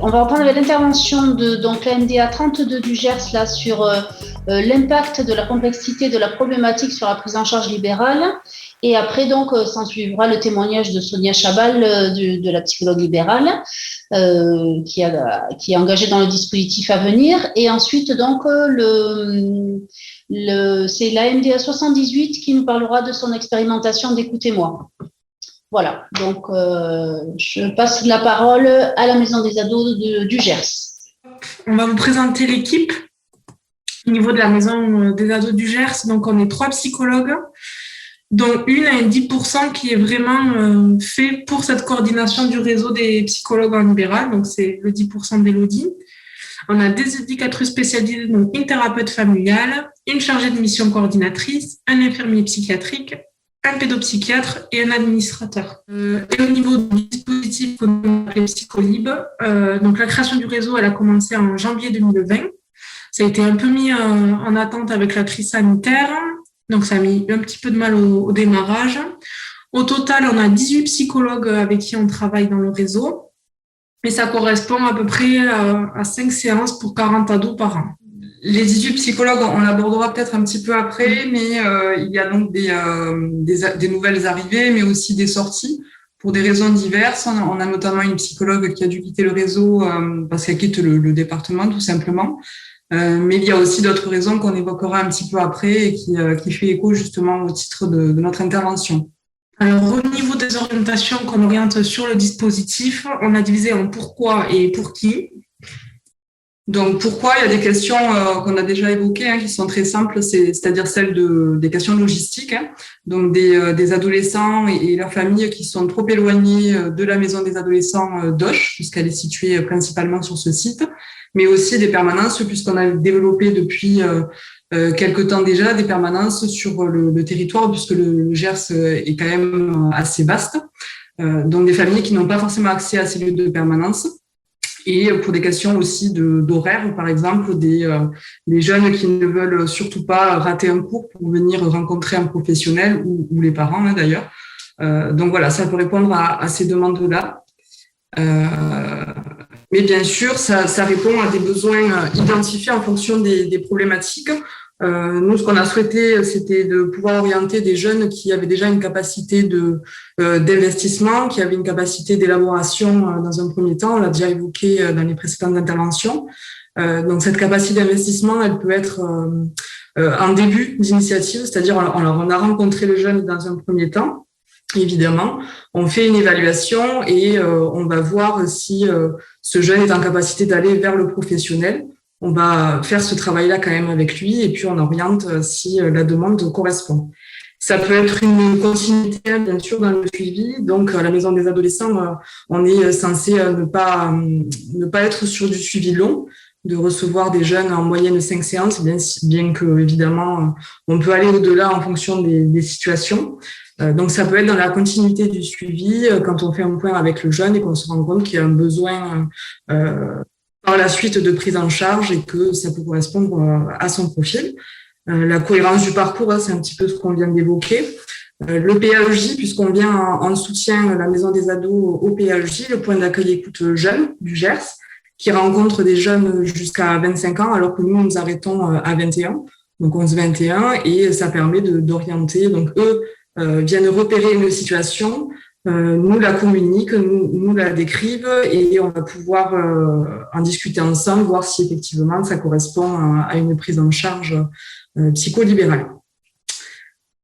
On va reprendre avec l'intervention de donc, la MDA 32 du Gers là, sur l'impact de la complexité de la problématique sur la prise en charge libérale. Et après, donc, s'en suivra le témoignage de Sonia Chabal, de la psychologue libérale, qui est engagée dans le dispositif à venir. Et ensuite, donc, c'est la MDA 78 qui nous parlera de son expérimentation d'Écoutez-moi. Voilà, donc je passe la parole à la Maison des ados du Gers. On va vous présenter l'équipe au niveau de la Maison des ados du Gers. Donc, on est 3 psychologues, dont une à 10% qui est vraiment fait pour cette coordination du réseau des psychologues en libéral. Donc, c'est le 10% d'Élodie. On a des éducatrices spécialisées, donc une thérapeute familiale, une chargée de mission coordinatrice, un infirmier psychiatrique, un pédopsychiatre et un administrateur. Et au niveau du dispositif qu'on appelle Psycholib, donc la création du réseau, elle a commencé en janvier 2020. Ça a été un peu mis en attente avec la crise sanitaire, donc ça a mis un petit peu de mal au démarrage. Au total, on a 18 psychologues avec qui on travaille dans le réseau, et ça correspond à peu près à 5 séances pour 40 ados par an. Les 18 psychologues, on l'abordera peut-être un petit peu après, mais il y a donc des nouvelles arrivées, mais aussi des sorties pour des raisons diverses. On a notamment une psychologue qui a dû quitter le réseau parce qu'elle quitte le département, tout simplement. Mais il y a aussi d'autres raisons qu'on évoquera un petit peu après et qui fait écho justement au titre de notre intervention. Alors, au niveau des orientations qu'on oriente sur le dispositif, on a divisé en pourquoi et pour qui. Donc, pourquoi? Il y a des questions qu'on a déjà évoquées, qui sont très simples, c'est-à-dire celles des questions logistiques, donc des adolescents et leurs familles qui sont trop éloignés de la maison des adolescents d'Auch, puisqu'elle est située principalement sur ce site, mais aussi des permanences, puisqu'on a développé depuis quelque temps déjà des permanences sur le territoire, puisque le Gers est quand même assez vaste, donc des familles qui n'ont pas forcément accès à ces lieux de permanence. Et pour des questions aussi d'horaire, par exemple, des jeunes qui ne veulent surtout pas rater un cours pour venir rencontrer un professionnel ou les parents d'ailleurs. Donc voilà, ça peut répondre à ces demandes-là. Mais bien sûr, ça répond à des besoins identifiés en fonction des problématiques. Nous, ce qu'on a souhaité, c'était de pouvoir orienter des jeunes qui avaient déjà une capacité d'investissement, qui avaient une capacité d'élaboration dans un premier temps. On l'a déjà évoqué dans les précédentes interventions. Donc, cette capacité d'investissement, elle peut être en début d'initiative, c'est-à-dire on a rencontré le jeune dans un premier temps. Évidemment, on fait une évaluation et on va voir si ce jeune est en capacité d'aller vers le professionnel. On va faire ce travail-là quand même avec lui et puis on oriente si la demande correspond. Ça peut être une continuité, bien sûr, dans le suivi. Donc, à la Maison des adolescents, on est censé ne pas être sur du suivi long, de recevoir des jeunes en moyenne 5 séances, bien que, évidemment, on peut aller au-delà en fonction des situations. Donc, ça peut être dans la continuité du suivi, quand on fait un point avec le jeune et qu'on se rend compte qu'il y a un besoin par la suite de prise en charge et que ça peut correspondre à son profil. La cohérence du parcours, c'est un petit peu ce qu'on vient d'évoquer. Le PAEJ, puisqu'on vient en soutien la Maison des ados au PAEJ, le point d'accueil écoute jeune du Gers, qui rencontre des jeunes jusqu'à 25 ans, alors que nous arrêtons à 21, donc 11-21, et ça permet d'orienter. Donc, eux viennent repérer une situation, nous la communiquent, nous la décrivent et on va pouvoir en discuter ensemble, voir si effectivement ça correspond à une prise en charge psycholibérale.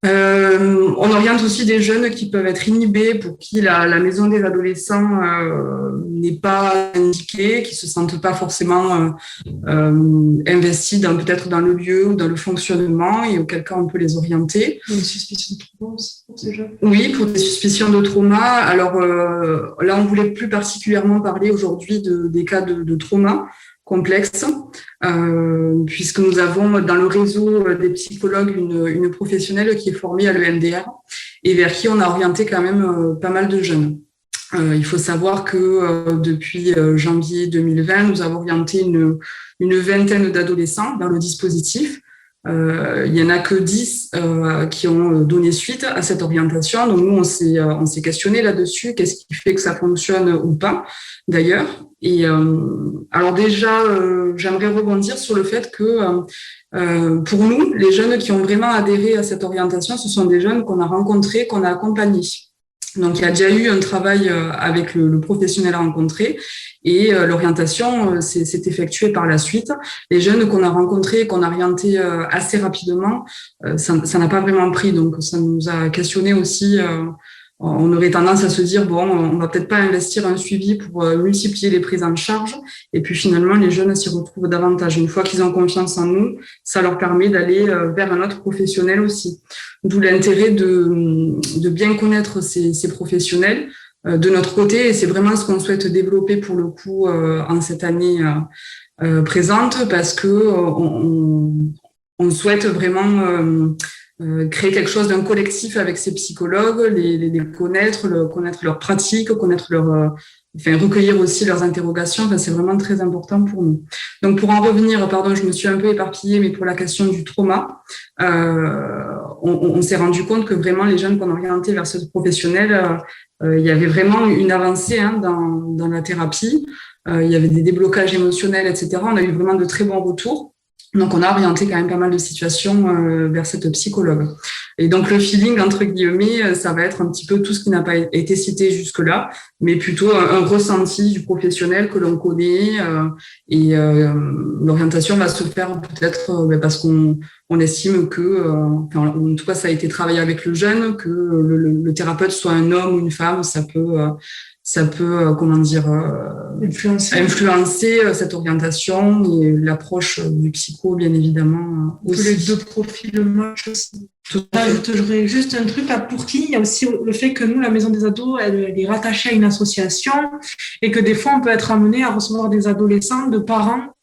On oriente aussi des jeunes qui peuvent être inhibés, pour qui la maison des adolescents n'est pas indiquée, qui se sentent pas forcément investis peut-être dans le lieu ou dans le fonctionnement, et auquel cas on peut les orienter. Une suspicion de trauma aussi pour ces jeunes. Oui, pour des suspicions de trauma. Alors là, on voulait plus particulièrement parler aujourd'hui des cas de trauma complexe, puisque nous avons dans le réseau des psychologues une professionnelle qui est formée à l'EMDR et vers qui on a orienté quand même pas mal de jeunes. Il faut savoir que depuis janvier 2020, nous avons orienté une vingtaine d'adolescents dans le dispositif. Il y en a que 10 qui ont donné suite à cette orientation. Donc nous, on s'est questionné là-dessus. Qu'est-ce qui fait que ça fonctionne ou pas, d'ailleurs. Et alors déjà, j'aimerais rebondir sur le fait que pour nous, les jeunes qui ont vraiment adhéré à cette orientation, ce sont des jeunes qu'on a rencontrés, qu'on a accompagnés. Donc, il y a déjà eu un travail avec le professionnel rencontré et l'orientation s'est effectuée par la suite. Les jeunes qu'on a rencontrés, qu'on a orientés assez rapidement, ça n'a pas vraiment pris. Donc, ça nous a questionné aussi. On aurait tendance à se dire, bon, on va peut-être pas investir un suivi pour multiplier les prises en charge. Et puis finalement, les jeunes s'y retrouvent davantage. Une fois qu'ils ont confiance en nous, ça leur permet d'aller vers un autre professionnel aussi. D'où l'intérêt de bien connaître ces professionnels de notre côté. Et c'est vraiment ce qu'on souhaite développer pour le coup en cette année présente, parce que on souhaite vraiment créer quelque chose d'un collectif avec ces psychologues, les connaître, connaître leurs pratiques, connaître recueillir aussi leurs interrogations. Enfin, c'est vraiment très important pour nous. Donc, pour en revenir, pardon, je me suis un peu éparpillée, mais pour la question du trauma, on s'est rendu compte que vraiment les jeunes qu'on orientait vers ce professionnel, il y avait vraiment une avancée dans la thérapie. Il y avait des déblocages émotionnels, etc. On a eu vraiment de très bons retours. Donc, on a orienté quand même pas mal de situations vers cette psychologue. Et donc, le feeling, entre guillemets, ça va être un petit peu tout ce qui n'a pas été cité jusque-là, mais plutôt un ressenti du professionnel que l'on connaît. Et l'orientation va se faire peut-être parce qu'on estime que, en tout cas, ça a été travaillé avec le jeune, que le thérapeute soit un homme ou une femme, ça peut comment dire, influencer cette orientation et l'approche du psycho, bien évidemment. Aussi. Les deux profils matchent aussi. J'ajouterais juste un truc, pour qui il y a aussi le fait que nous, la Maison des Ados, elle est rattachée à une association et que des fois, on peut être amené à recevoir des adolescents de parents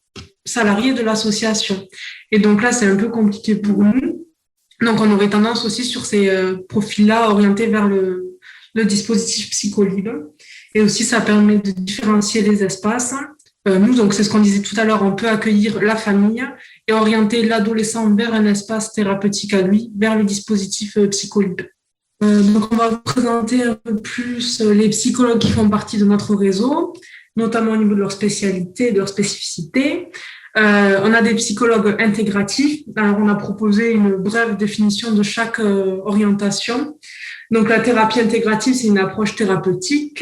salariés de l'association. Et donc là, c'est un peu compliqué pour nous. Donc, on aurait tendance aussi sur ces profils-là orientés vers le dispositif psycholibre. Et aussi, ça permet de différencier les espaces. Nous, donc, c'est ce qu'on disait tout à l'heure, on peut accueillir la famille et orienter l'adolescent vers un espace thérapeutique à lui, vers le dispositif psycholibre. Donc, on va vous présenter un peu plus les psychologues qui font partie de notre réseau, notamment au niveau de leur spécialité, de leur spécificité. On a des psychologues intégratifs. Alors, on a proposé une brève définition de chaque orientation. Donc, la thérapie intégrative, c'est une approche thérapeutique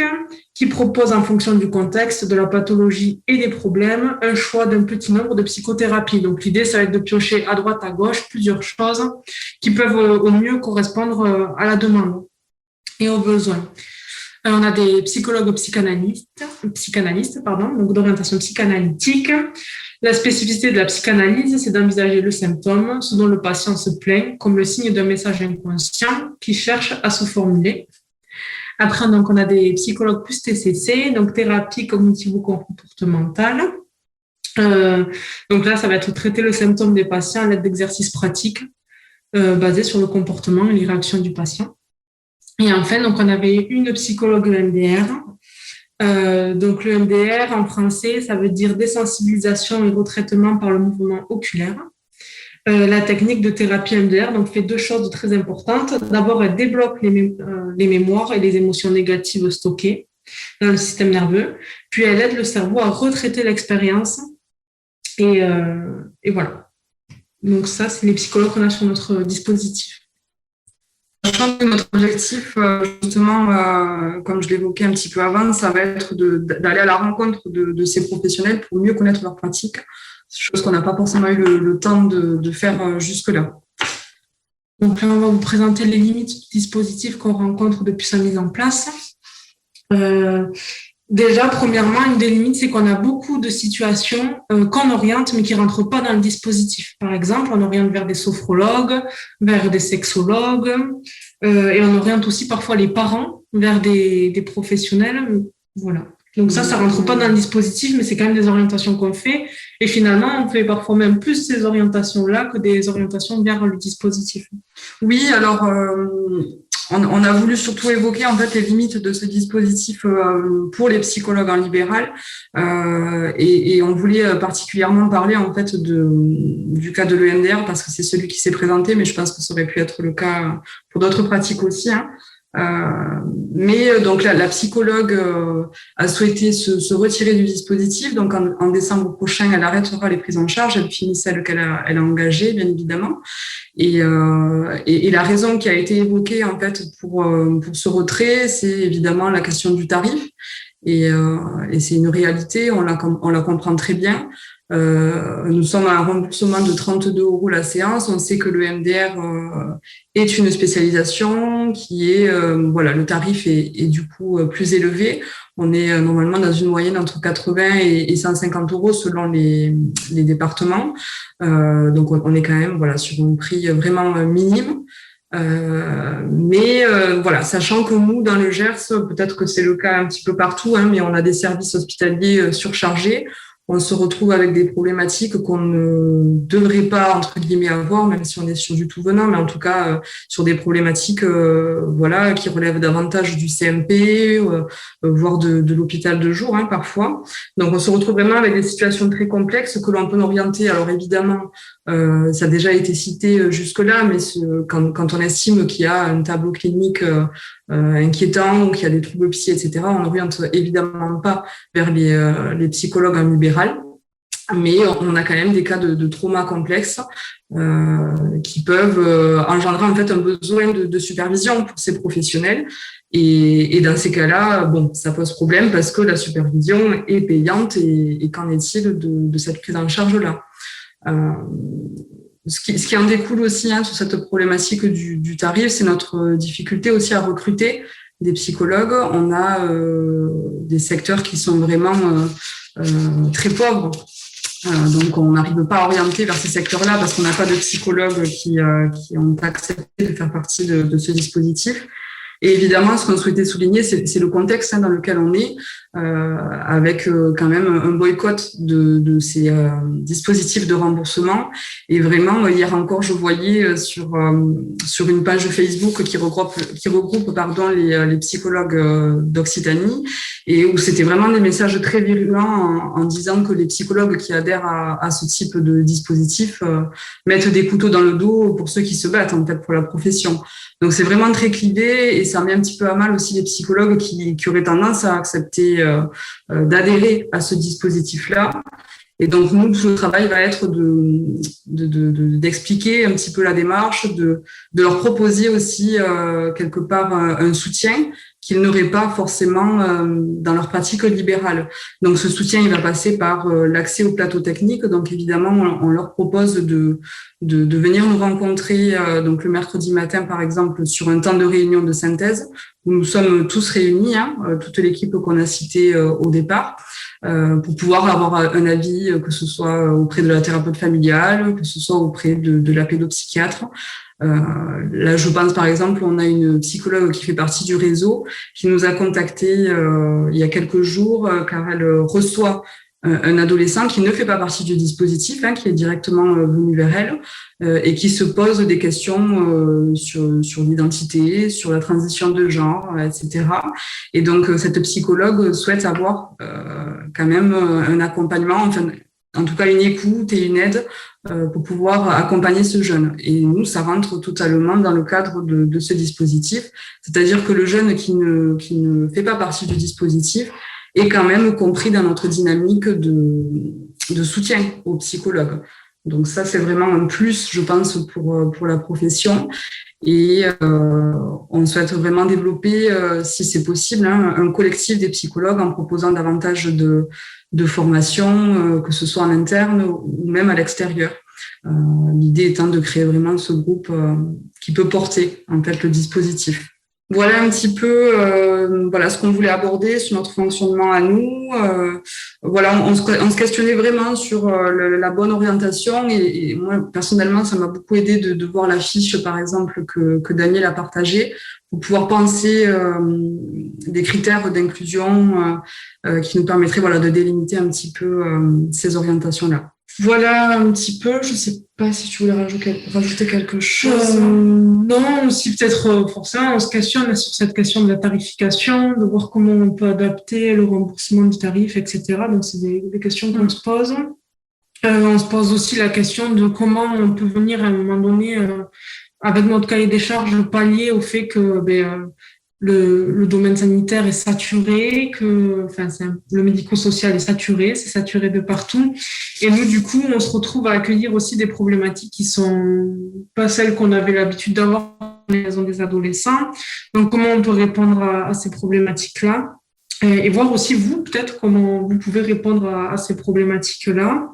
qui propose, en fonction du contexte, de la pathologie et des problèmes, un choix d'un petit nombre de psychothérapies. Donc, l'idée, ça va être de piocher à droite, à gauche, plusieurs choses qui peuvent au mieux correspondre à la demande et aux besoins. On a des psychologues psychanalystes, donc d'orientation psychanalytique. La spécificité de la psychanalyse, c'est d'envisager le symptôme, ce dont le patient se plaint, comme le signe d'un message inconscient qui cherche à se formuler. Après, donc, on a des psychologues plus TCC, donc thérapie cognitivo-comportementale. Donc là, ça va être traiter le symptôme des patients à l'aide d'exercices pratiques basés sur le comportement et les réactions du patient. Et enfin, donc, on avait une psychologue EMDR. Donc, le MDR, en français, ça veut dire désensibilisation et retraitement par le mouvement oculaire. La technique de thérapie MDR donc, fait deux choses très importantes. D'abord, elle débloque les mémoires et les émotions négatives stockées dans le système nerveux. Puis, elle aide le cerveau à retraiter l'expérience. Et voilà. Donc, ça, c'est les psychologues qu'on a sur notre dispositif. Sachant que notre objectif, justement, comme je l'évoquais un petit peu avant, ça va être d'aller à la rencontre de ces professionnels pour mieux connaître leurs pratiques, chose qu'on n'a pas forcément eu le temps de faire jusque-là. Donc là, on va vous présenter les limites du dispositif qu'on rencontre depuis sa mise en place. Déjà, premièrement, une des limites, c'est qu'on a beaucoup de situations qu'on oriente, mais qui ne rentrent pas dans le dispositif. Par exemple, on oriente vers des sophrologues, vers des sexologues, et on oriente aussi parfois les parents vers des professionnels. Voilà. Donc ça ne rentre pas dans le dispositif, mais c'est quand même des orientations qu'on fait. Et finalement, on fait parfois même plus ces orientations-là que des orientations vers le dispositif. Oui, alors... on a voulu surtout évoquer en fait les limites de ce dispositif pour les psychologues en libéral et on voulait particulièrement parler en fait du cas de l'EMDR parce que c'est celui qui s'est présenté, mais je pense que ça aurait pu être le cas pour d'autres pratiques aussi. Hein. Mais donc la psychologue a souhaité se retirer du dispositif. Donc en décembre prochain, elle arrêtera les prises en charge. Elle finit celles qu'elle a engagées, bien évidemment. Et la raison qui a été évoquée en fait pour ce retrait, c'est évidemment la question du tarif. Et c'est une réalité, on la comprend très bien. Nous sommes à un remboursement de 32 € la séance. On sait que le MDR est une spécialisation qui est, le tarif est du coup plus élevé. On est normalement dans une moyenne entre 80 et 150 € selon les départements. Donc on est quand même sur un prix vraiment minime. Sachant que nous, dans le Gers, peut-être que c'est le cas un petit peu partout, mais on a des services hospitaliers surchargés. On se retrouve avec des problématiques qu'on ne devrait pas, entre guillemets, avoir, même si on est sur du tout venant, mais en tout cas, sur des problématiques qui relèvent davantage du CMP, voire de l'hôpital de jour, parfois. Donc, on se retrouve vraiment avec des situations très complexes que l'on peut orienter. Alors, évidemment, ça a déjà été cité jusque-là, mais quand on estime qu'il y a un tableau clinique inquiétant ou qu'il y a des troubles psy, etc., on n'oriente évidemment pas vers les psychologues en libéral, mais on a quand même des cas de trauma complexes qui peuvent engendrer en fait un besoin de supervision pour ces professionnels. Et dans ces cas-là, ça pose problème parce que la supervision est payante et qu'en est-il de cette prise en charge-là? Ce qui en découle aussi sur cette problématique du tarif, c'est notre difficulté aussi à recruter des psychologues. On a des secteurs qui sont vraiment très pauvres. Donc, on n'arrive pas à orienter vers ces secteurs-là parce qu'on n'a pas de psychologues qui ont accepté de faire partie de ce dispositif. Et évidemment, ce qu'on souhaitait souligner, c'est le contexte dans lequel on est, avec quand même un boycott de ces dispositifs de remboursement. Et vraiment, hier encore, je voyais sur une page Facebook qui regroupe les psychologues d'Occitanie, et où c'était vraiment des messages très virulents en disant que les psychologues qui adhèrent à ce type de dispositif mettent des couteaux dans le dos pour ceux qui se battent en fait pour la profession. Donc c'est vraiment très clivé et ça met un petit peu à mal aussi les psychologues qui auraient tendance à accepter d'adhérer à ce dispositif-là. Et donc nous, tout le travail va être d'expliquer un petit peu la démarche, de leur proposer aussi quelque part un soutien qu'ils n'auraient pas forcément dans leur pratique libérale. Donc ce soutien, il va passer par l'accès au plateau technique. Donc évidemment, on leur propose de venir nous rencontrer donc le mercredi matin, par exemple, sur un temps de réunion de synthèse où nous sommes tous réunis, toute l'équipe qu'on a citée au départ, pour pouvoir avoir un avis, que ce soit auprès de la thérapeute familiale, que ce soit auprès de la pédopsychiatre. Là, je pense par exemple, on a une psychologue qui fait partie du réseau qui nous a contactés il y a quelques jours car elle reçoit un adolescent qui ne fait pas partie du dispositif, qui est directement venu vers elle et qui se pose des questions sur l'identité, sur la transition de genre, etc. Et donc, cette psychologue souhaite avoir quand même un accompagnement, enfin, en tout cas une écoute et une aide pour pouvoir accompagner ce jeune. Et nous, ça rentre totalement dans le cadre de ce dispositif, c'est-à-dire que le jeune qui ne fait pas partie du dispositif est quand même compris dans notre dynamique de soutien aux psychologues. Donc ça, c'est vraiment un plus, je pense, pour la profession. Et on souhaite vraiment développer, si c'est possible, un collectif des psychologues en proposant davantage de formation, que ce soit en interne ou même à l'extérieur. L'idée étant de créer vraiment ce groupe qui peut porter en fait le dispositif. Voilà un petit peu ce qu'on voulait aborder sur notre fonctionnement à nous. On se questionnait vraiment sur la bonne orientation et moi personnellement ça m'a beaucoup aidé de voir la fiche par exemple que Daniel a partagée pour pouvoir penser des critères d'inclusion qui nous permettraient de délimiter un petit peu ces orientations-là. Voilà un petit peu. Je ne sais pas si tu voulais rajouter quelque chose. Non, si peut-être forcément on se questionne sur cette question de la tarification, de voir comment on peut adapter le remboursement du tarif, etc. Donc c'est des questions qu'on se pose. On se pose aussi la question de comment on peut venir à un moment donné, avec notre cahier des charges, pallier au fait que le domaine sanitaire est saturé, le médico-social est saturé, c'est saturé de partout. Et nous, du coup, on se retrouve à accueillir aussi des problématiques qui sont pas celles qu'on avait l'habitude d'avoir dans les maisons des adolescents. Donc, comment on peut répondre à ces problématiques-là et voir aussi, vous, peut-être, comment vous pouvez répondre à ces problématiques-là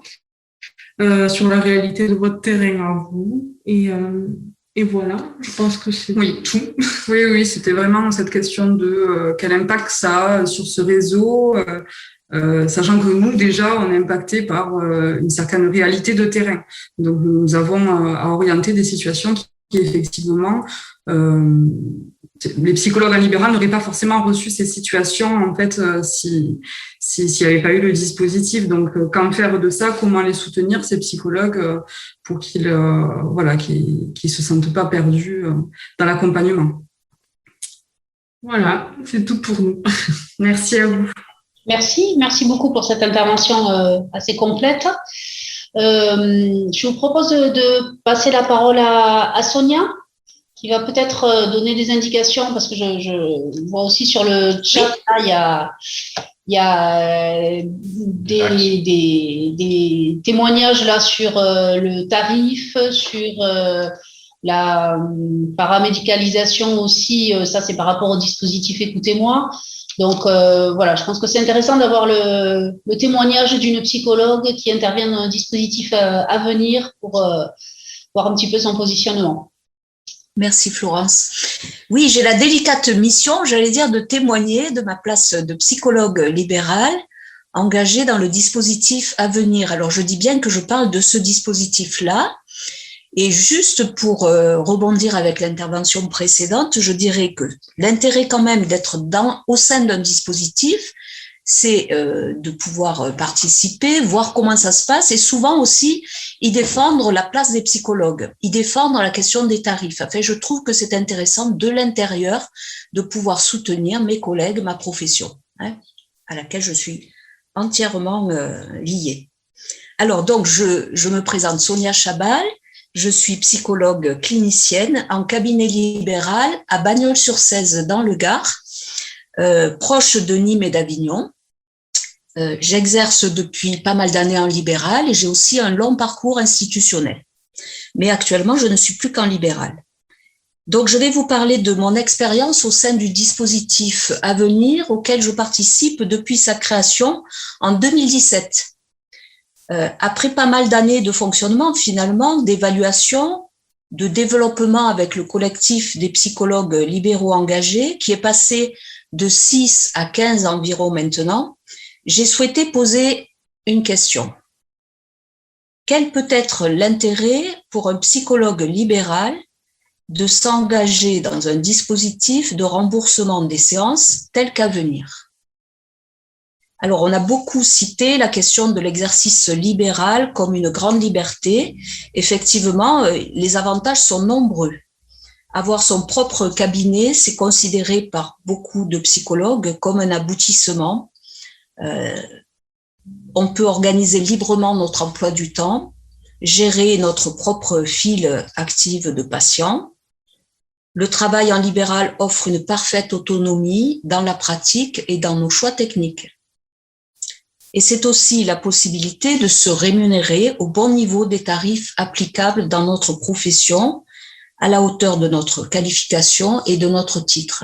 sur la réalité de votre terrain à vous. Et voilà, je pense que c'est tout. Oui, c'était vraiment cette question de quel impact ça a sur ce réseau, sachant que nous, déjà, on est impacté par une certaine réalité de terrain. Donc, nous avons à orienter des situations qui effectivement, les psychologues en libéral n'auraient pas forcément reçu ces situations, en fait, s'il n'y avait pas eu le dispositif. Donc, qu'en faire de ça? Comment les soutenir, ces psychologues, pour qu'ils se sentent pas perdus dans l'accompagnement? Voilà, c'est tout pour nous. Merci à vous. Merci beaucoup pour cette intervention assez complète. Je vous propose de passer la parole à Sonia, qui va peut-être donner des indications, parce que je vois aussi sur le chat, là, il y a des témoignages là sur le tarif, sur la paramédicalisation aussi, ça c'est par rapport au dispositif Écoutez-moi. Donc voilà, je pense que c'est intéressant d'avoir le témoignage d'une psychologue qui intervient dans un dispositif à venir pour voir un petit peu son positionnement. Merci Florence. Oui, j'ai la délicate mission, j'allais dire, de témoigner de ma place de psychologue libérale engagée dans le dispositif à venir. Alors je dis bien que je parle de ce dispositif-là. Et juste pour rebondir avec l'intervention précédente, je dirais que l'intérêt quand même d'être au sein d'un dispositif, c'est de pouvoir participer, voir comment ça se passe et souvent aussi y défendre la place des psychologues, y défendre la question des tarifs. Enfin, je trouve que c'est intéressant de l'intérieur de pouvoir soutenir mes collègues, ma profession, à laquelle je suis entièrement liée. Alors donc, je me présente Sonia Chabal. Je suis psychologue clinicienne en cabinet libéral à Bagnols-sur-Cèze dans le Gard, proche de Nîmes et d'Avignon. J'exerce depuis pas mal d'années en libéral et j'ai aussi un long parcours institutionnel. Mais actuellement, je ne suis plus qu'en libéral. Donc, je vais vous parler de mon expérience au sein du dispositif à venir auquel je participe depuis sa création en 2017. Après pas mal d'années de fonctionnement, finalement, d'évaluation, de développement avec le collectif des psychologues libéraux engagés, qui est passé de 6 à 15 environ maintenant, j'ai souhaité poser une question. Quel peut être l'intérêt pour un psychologue libéral de s'engager dans un dispositif de remboursement des séances tel qu'à venir? Alors, on a beaucoup cité la question de l'exercice libéral comme une grande liberté. Effectivement, les avantages sont nombreux. Avoir son propre cabinet, c'est considéré par beaucoup de psychologues comme un aboutissement. On peut organiser librement notre emploi du temps, gérer notre propre file active de patients. Le travail en libéral offre une parfaite autonomie dans la pratique et dans nos choix techniques. Et c'est aussi la possibilité de se rémunérer au bon niveau des tarifs applicables dans notre profession, à la hauteur de notre qualification et de notre titre.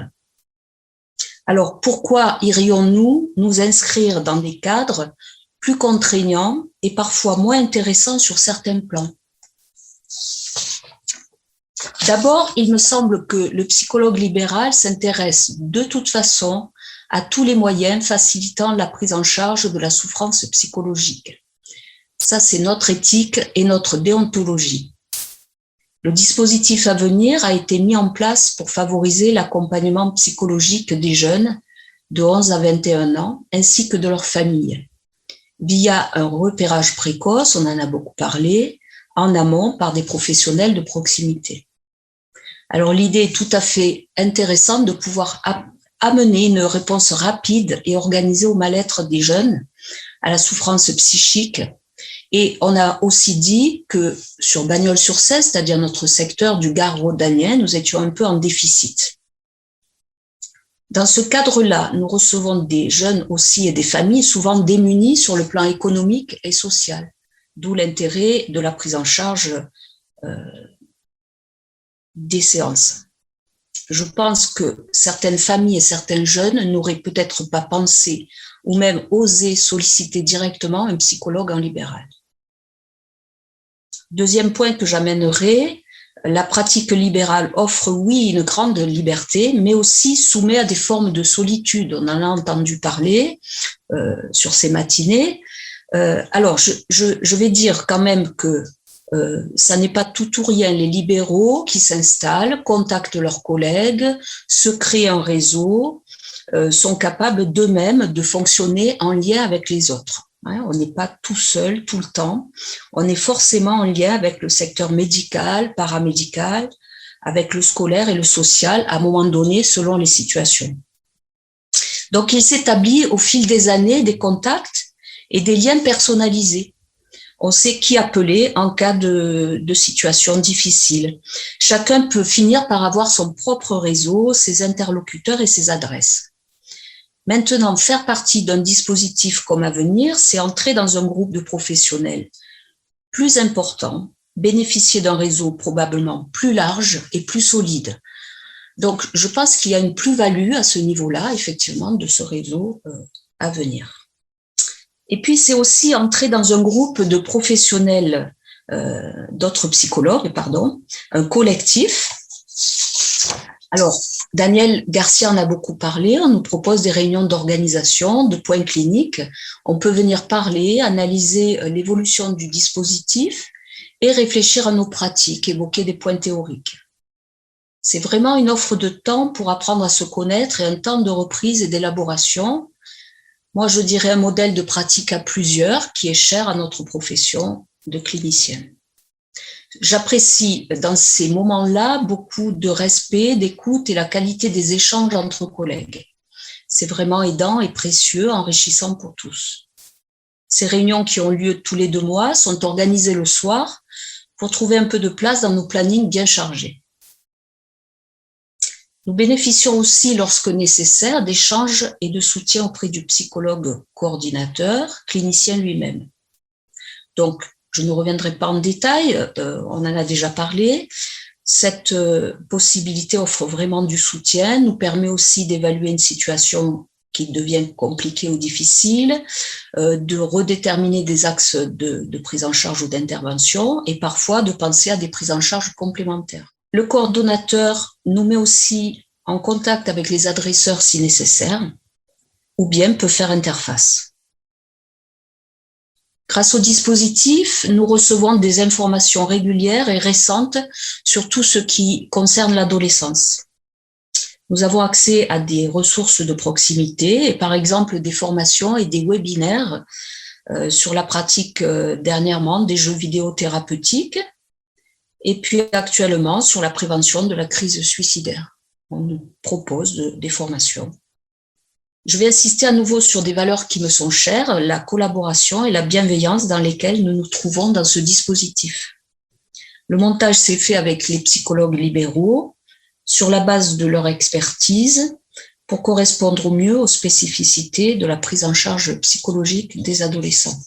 Alors, pourquoi irions-nous nous inscrire dans des cadres plus contraignants et parfois moins intéressants sur certains plans? D'abord, il me semble que le psychologue libéral s'intéresse de toute façon à tous les moyens facilitant la prise en charge de la souffrance psychologique. Ça, c'est notre éthique et notre déontologie. Le dispositif à venir a été mis en place pour favoriser l'accompagnement psychologique des jeunes de 11 à 21 ans, ainsi que de leurs familles. via un repérage précoce, on en a beaucoup parlé, en amont par des professionnels de proximité. Alors l'idée est tout à fait intéressante de pouvoir amener une réponse rapide et organisée au mal-être des jeunes, à la souffrance psychique. Et on a aussi dit que sur Bagnols-sur-Cèze, c'est-à-dire notre secteur du Gard rhodanien, nous étions un peu en déficit. Dans ce cadre-là, nous recevons des jeunes aussi et des familles souvent démunies sur le plan économique et social, d'où l'intérêt de la prise en charge des séances. Je pense que certaines familles et certains jeunes n'auraient peut-être pas pensé ou même osé solliciter directement un psychologue en libéral. Deuxième point que j'amènerai, la pratique libérale offre, oui, une grande liberté, mais aussi soumet à des formes de solitude. On en a entendu parler sur ces matinées. Alors, je vais dire quand même que ça n'est pas tout ou rien. Les libéraux qui s'installent, contactent leurs collègues, se créent un réseau, sont capables d'eux-mêmes de fonctionner en lien avec les autres. On n'est pas tout seul tout le temps. On est forcément en lien avec le secteur médical, paramédical, avec le scolaire et le social à un moment donné selon les situations. Donc, il s'établit au fil des années des contacts et des liens personnalisés. On sait qui appeler en cas de situation difficile. Chacun peut finir par avoir son propre réseau, ses interlocuteurs et ses adresses. Maintenant, faire partie d'un dispositif comme Avenir, c'est entrer dans un groupe de professionnels plus important, bénéficier d'un réseau probablement plus large et plus solide. Donc, je pense qu'il y a une plus-value à ce niveau-là, effectivement, de ce réseau Avenir. Et puis, c'est aussi entrer dans un groupe de professionnels, d'autres psychologues, un collectif. Alors, Daniel Garcia en a beaucoup parlé. On nous propose des réunions d'organisation, de points cliniques. On peut venir parler, analyser l'évolution du dispositif et réfléchir à nos pratiques, évoquer des points théoriques. C'est vraiment une offre de temps pour apprendre à se connaître et un temps de reprise et d'élaboration. Moi, je dirais un modèle de pratique à plusieurs qui est cher à notre profession de clinicienne. J'apprécie dans ces moments-là beaucoup de respect, d'écoute et la qualité des échanges entre collègues. C'est vraiment aidant et précieux, enrichissant pour tous. Ces réunions qui ont lieu tous les 2 mois sont organisées le soir pour trouver un peu de place dans nos plannings bien chargés. Nous bénéficions aussi, lorsque nécessaire, d'échanges et de soutien auprès du psychologue coordinateur, clinicien lui-même. Donc, je ne reviendrai pas en détail, on en a déjà parlé. Cette possibilité offre vraiment du soutien, nous permet aussi d'évaluer une situation qui devient compliquée ou difficile, de redéterminer des axes de prise en charge ou d'intervention et parfois de penser à des prises en charge complémentaires. Le coordonnateur nous met aussi en contact avec les adresseurs si nécessaire, ou bien peut faire interface. Grâce au dispositif, nous recevons des informations régulières et récentes sur tout ce qui concerne l'adolescence. Nous avons accès à des ressources de proximité, et par exemple des formations et des webinaires sur la pratique dernièrement des jeux vidéo thérapeutiques, et puis actuellement sur la prévention de la crise suicidaire. On nous propose des formations. Je vais insister à nouveau sur des valeurs qui me sont chères, la collaboration et la bienveillance dans lesquelles nous nous trouvons dans ce dispositif. Le montage s'est fait avec les psychologues libéraux sur la base de leur expertise pour correspondre au mieux aux spécificités de la prise en charge psychologique des adolescents.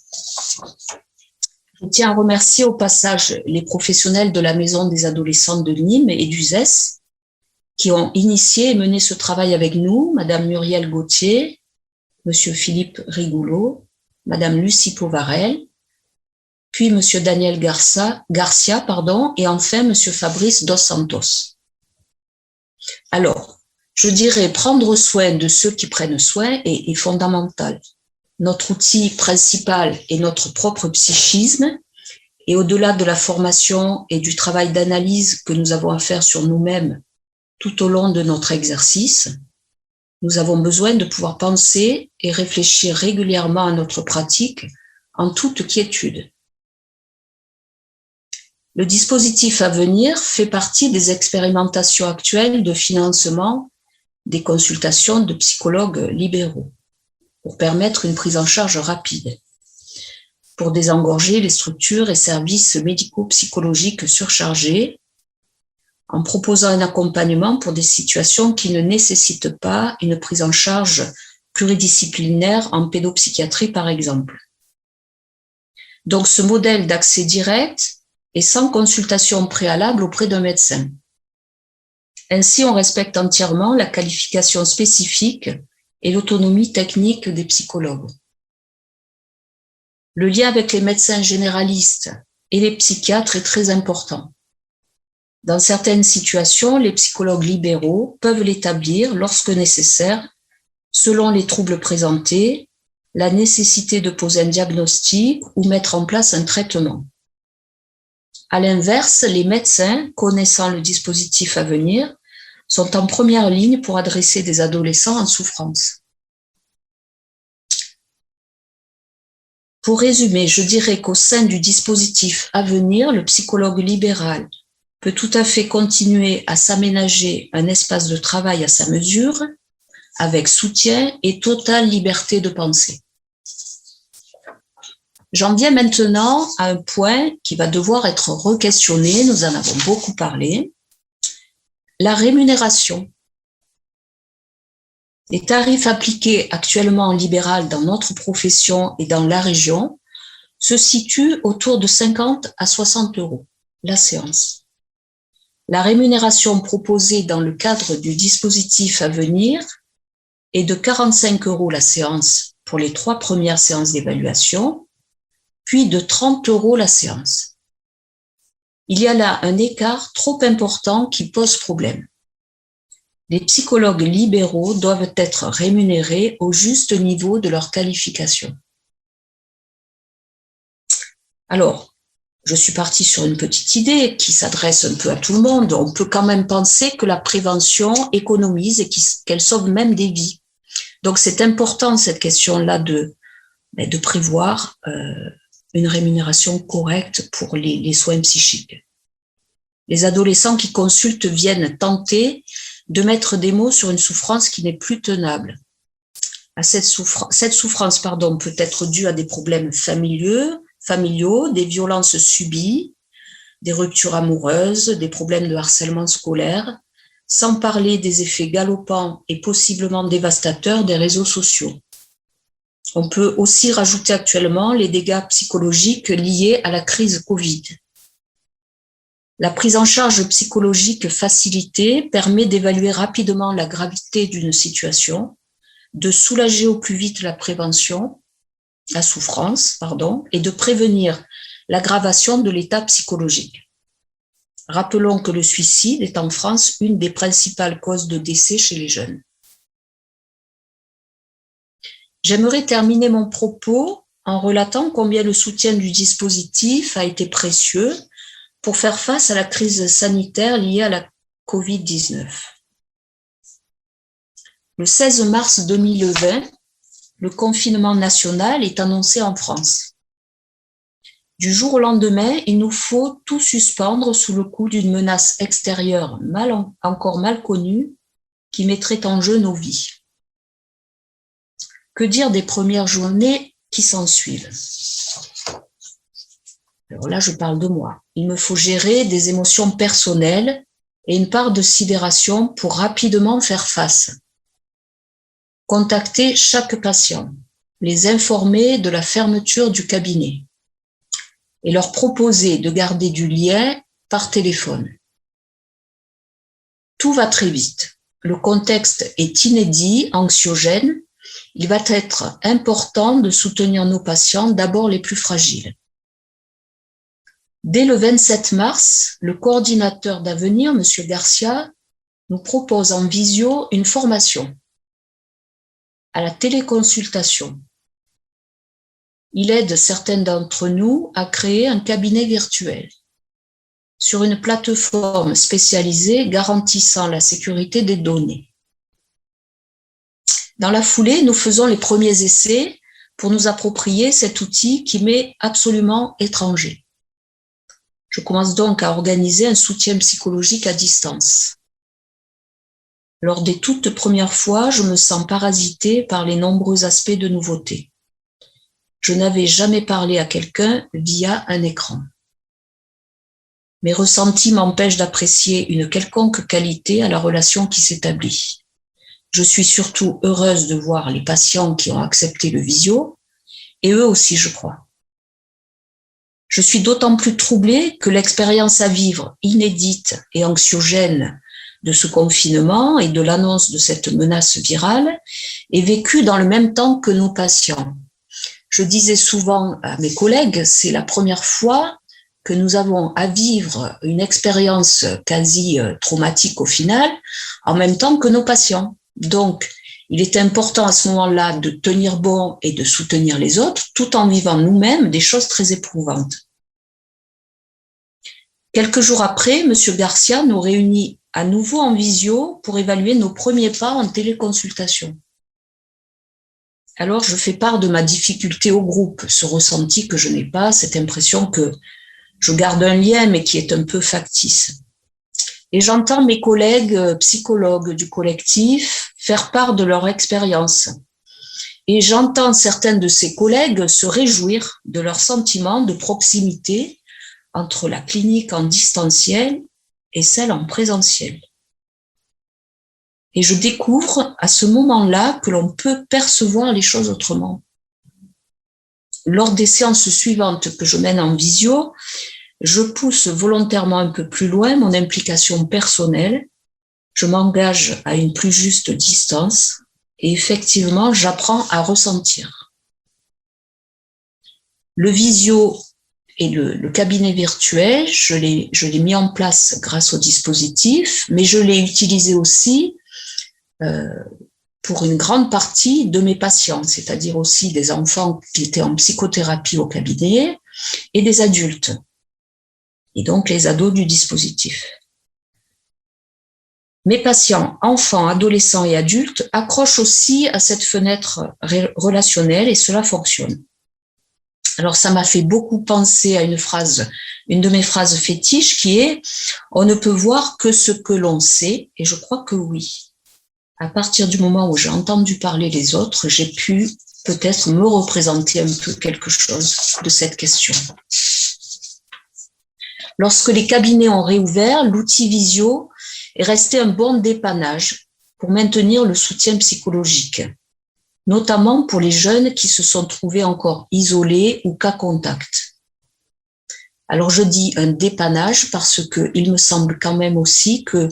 Je tiens à remercier au passage les professionnels de la Maison des adolescents de Nîmes et du ZES qui ont initié et mené ce travail avec nous, Madame Muriel Gauthier, Monsieur Philippe Rigoulot, Madame Lucie Povarel, puis Monsieur Daniel Garcia, et enfin Monsieur Fabrice Dos Santos. Alors, je dirais prendre soin de ceux qui prennent soin est fondamental. Notre outil principal est notre propre psychisme, et au-delà de la formation et du travail d'analyse que nous avons à faire sur nous-mêmes tout au long de notre exercice, nous avons besoin de pouvoir penser et réfléchir régulièrement à notre pratique en toute quiétude. Le dispositif à venir fait partie des expérimentations actuelles de financement des consultations de psychologues libéraux pour permettre une prise en charge rapide, pour désengorger les structures et services médico-psychologiques surchargés, en proposant un accompagnement pour des situations qui ne nécessitent pas une prise en charge pluridisciplinaire en pédopsychiatrie, par exemple. Donc, ce modèle d'accès direct est sans consultation préalable auprès d'un médecin. Ainsi, on respecte entièrement la qualification spécifique et l'autonomie technique des psychologues. Le lien avec les médecins généralistes et les psychiatres est très important. Dans certaines situations, les psychologues libéraux peuvent l'établir lorsque nécessaire, selon les troubles présentés, la nécessité de poser un diagnostic ou mettre en place un traitement. À l'inverse, les médecins, connaissant le dispositif à venir, sont en première ligne pour adresser des adolescents en souffrance. Pour résumer, je dirais qu'au sein du dispositif à venir, le psychologue libéral peut tout à fait continuer à s'aménager un espace de travail à sa mesure, avec soutien et totale liberté de penser. J'en viens maintenant à un point qui va devoir être re-questionné, nous en avons beaucoup parlé, la rémunération. Les tarifs appliqués actuellement en libéral dans notre profession et dans la région se situent autour de 50 à 60 € la séance. La rémunération proposée dans le cadre du dispositif à venir est de 45 € la séance pour les 3 premières séances d'évaluation, puis de 30 € la séance. Il y a là un écart trop important qui pose problème. Les psychologues libéraux doivent être rémunérés au juste niveau de leur qualification. Alors, je suis partie sur une petite idée qui s'adresse un peu à tout le monde. On peut quand même penser que la prévention économise et qu'elle sauve même des vies. Donc, c'est important, cette question-là, de prévoir une rémunération correcte pour les soins psychiques. Les adolescents qui consultent viennent tenter de mettre des mots sur une souffrance qui n'est plus tenable. Cette souffrance peut être due à des problèmes familiaux, des violences subies, des ruptures amoureuses, des problèmes de harcèlement scolaire, sans parler des effets galopants et possiblement dévastateurs des réseaux sociaux. On peut aussi rajouter actuellement les dégâts psychologiques liés à la crise Covid. La prise en charge psychologique facilitée permet d'évaluer rapidement la gravité d'une situation, de soulager au plus vite la souffrance, et de prévenir l'aggravation de l'état psychologique. Rappelons que le suicide est en France une des principales causes de décès chez les jeunes. J'aimerais terminer mon propos en relatant combien le soutien du dispositif a été précieux pour faire face à la crise sanitaire liée à la Covid-19. Le 16 mars 2020, le confinement national est annoncé en France. Du jour au lendemain, il nous faut tout suspendre sous le coup d'une menace extérieure encore mal connue qui mettrait en jeu nos vies. Que dire des premières journées qui s'ensuivent ? Alors là, je parle de moi. Il me faut gérer des émotions personnelles et une part de sidération pour rapidement faire face. Contacter chaque patient, les informer de la fermeture du cabinet et leur proposer de garder du lien par téléphone. Tout va très vite. Le contexte est inédit, anxiogène. Il va être important de soutenir nos patients, d'abord les plus fragiles. Dès le 27 mars, le coordinateur d'Avenir, M. Garcia, nous propose en visio une formation à la téléconsultation. Il aide certains d'entre nous à créer un cabinet virtuel sur une plateforme spécialisée garantissant la sécurité des données. Dans la foulée, nous faisons les premiers essais pour nous approprier cet outil qui m'est absolument étranger. Je commence donc à organiser un soutien psychologique à distance. Lors des toutes premières fois, je me sens parasitée par les nombreux aspects de nouveauté. Je n'avais jamais parlé à quelqu'un via un écran. Mes ressentis m'empêchent d'apprécier une quelconque qualité à la relation qui s'établit. Je suis surtout heureuse de voir les patients qui ont accepté le visio, et eux aussi, je crois. Je suis d'autant plus troublée que l'expérience à vivre inédite et anxiogène de ce confinement et de l'annonce de cette menace virale est vécue dans le même temps que nos patients. Je disais souvent à mes collègues, c'est la première fois que nous avons à vivre une expérience quasi traumatique au final, en même temps que nos patients. Donc, il est important à ce moment-là de tenir bon et de soutenir les autres, tout en vivant nous-mêmes des choses très éprouvantes. Quelques jours après, M. Garcia nous réunit à nouveau en visio pour évaluer nos premiers pas en téléconsultation. Alors, je fais part de ma difficulté au groupe, ce ressenti que je n'ai pas, cette impression que je garde un lien, mais qui est un peu factice. Et j'entends mes collègues psychologues du collectif faire part de leur expérience. Et j'entends certains de ces collègues se réjouir de leur sentiment de proximité entre la clinique en distanciel et celle en présentiel. Et je découvre à ce moment-là que l'on peut percevoir les choses autrement. Lors des séances suivantes que je mène en visio, je pousse volontairement un peu plus loin mon implication personnelle, je m'engage à une plus juste distance et effectivement, j'apprends à ressentir. Le visio et le cabinet virtuel, je l'ai mis en place grâce au dispositif, mais je l'ai utilisé aussi pour une grande partie de mes patients, c'est-à-dire aussi des enfants qui étaient en psychothérapie au cabinet et des adultes, et donc les ados du dispositif. Mes patients, enfants, adolescents et adultes, accrochent aussi à cette fenêtre relationnelle et cela fonctionne. Alors ça m'a fait beaucoup penser à une de mes phrases fétiches qui est « On ne peut voir que ce que l'on sait » et je crois que oui. À partir du moment où j'ai entendu parler les autres, j'ai pu peut-être me représenter un peu quelque chose de cette question. Lorsque les cabinets ont réouvert, l'outil visio est resté un bon dépannage pour maintenir le soutien psychologique, notamment pour les jeunes qui se sont trouvés encore isolés ou cas contact. Alors je dis un dépannage parce que il me semble quand même aussi que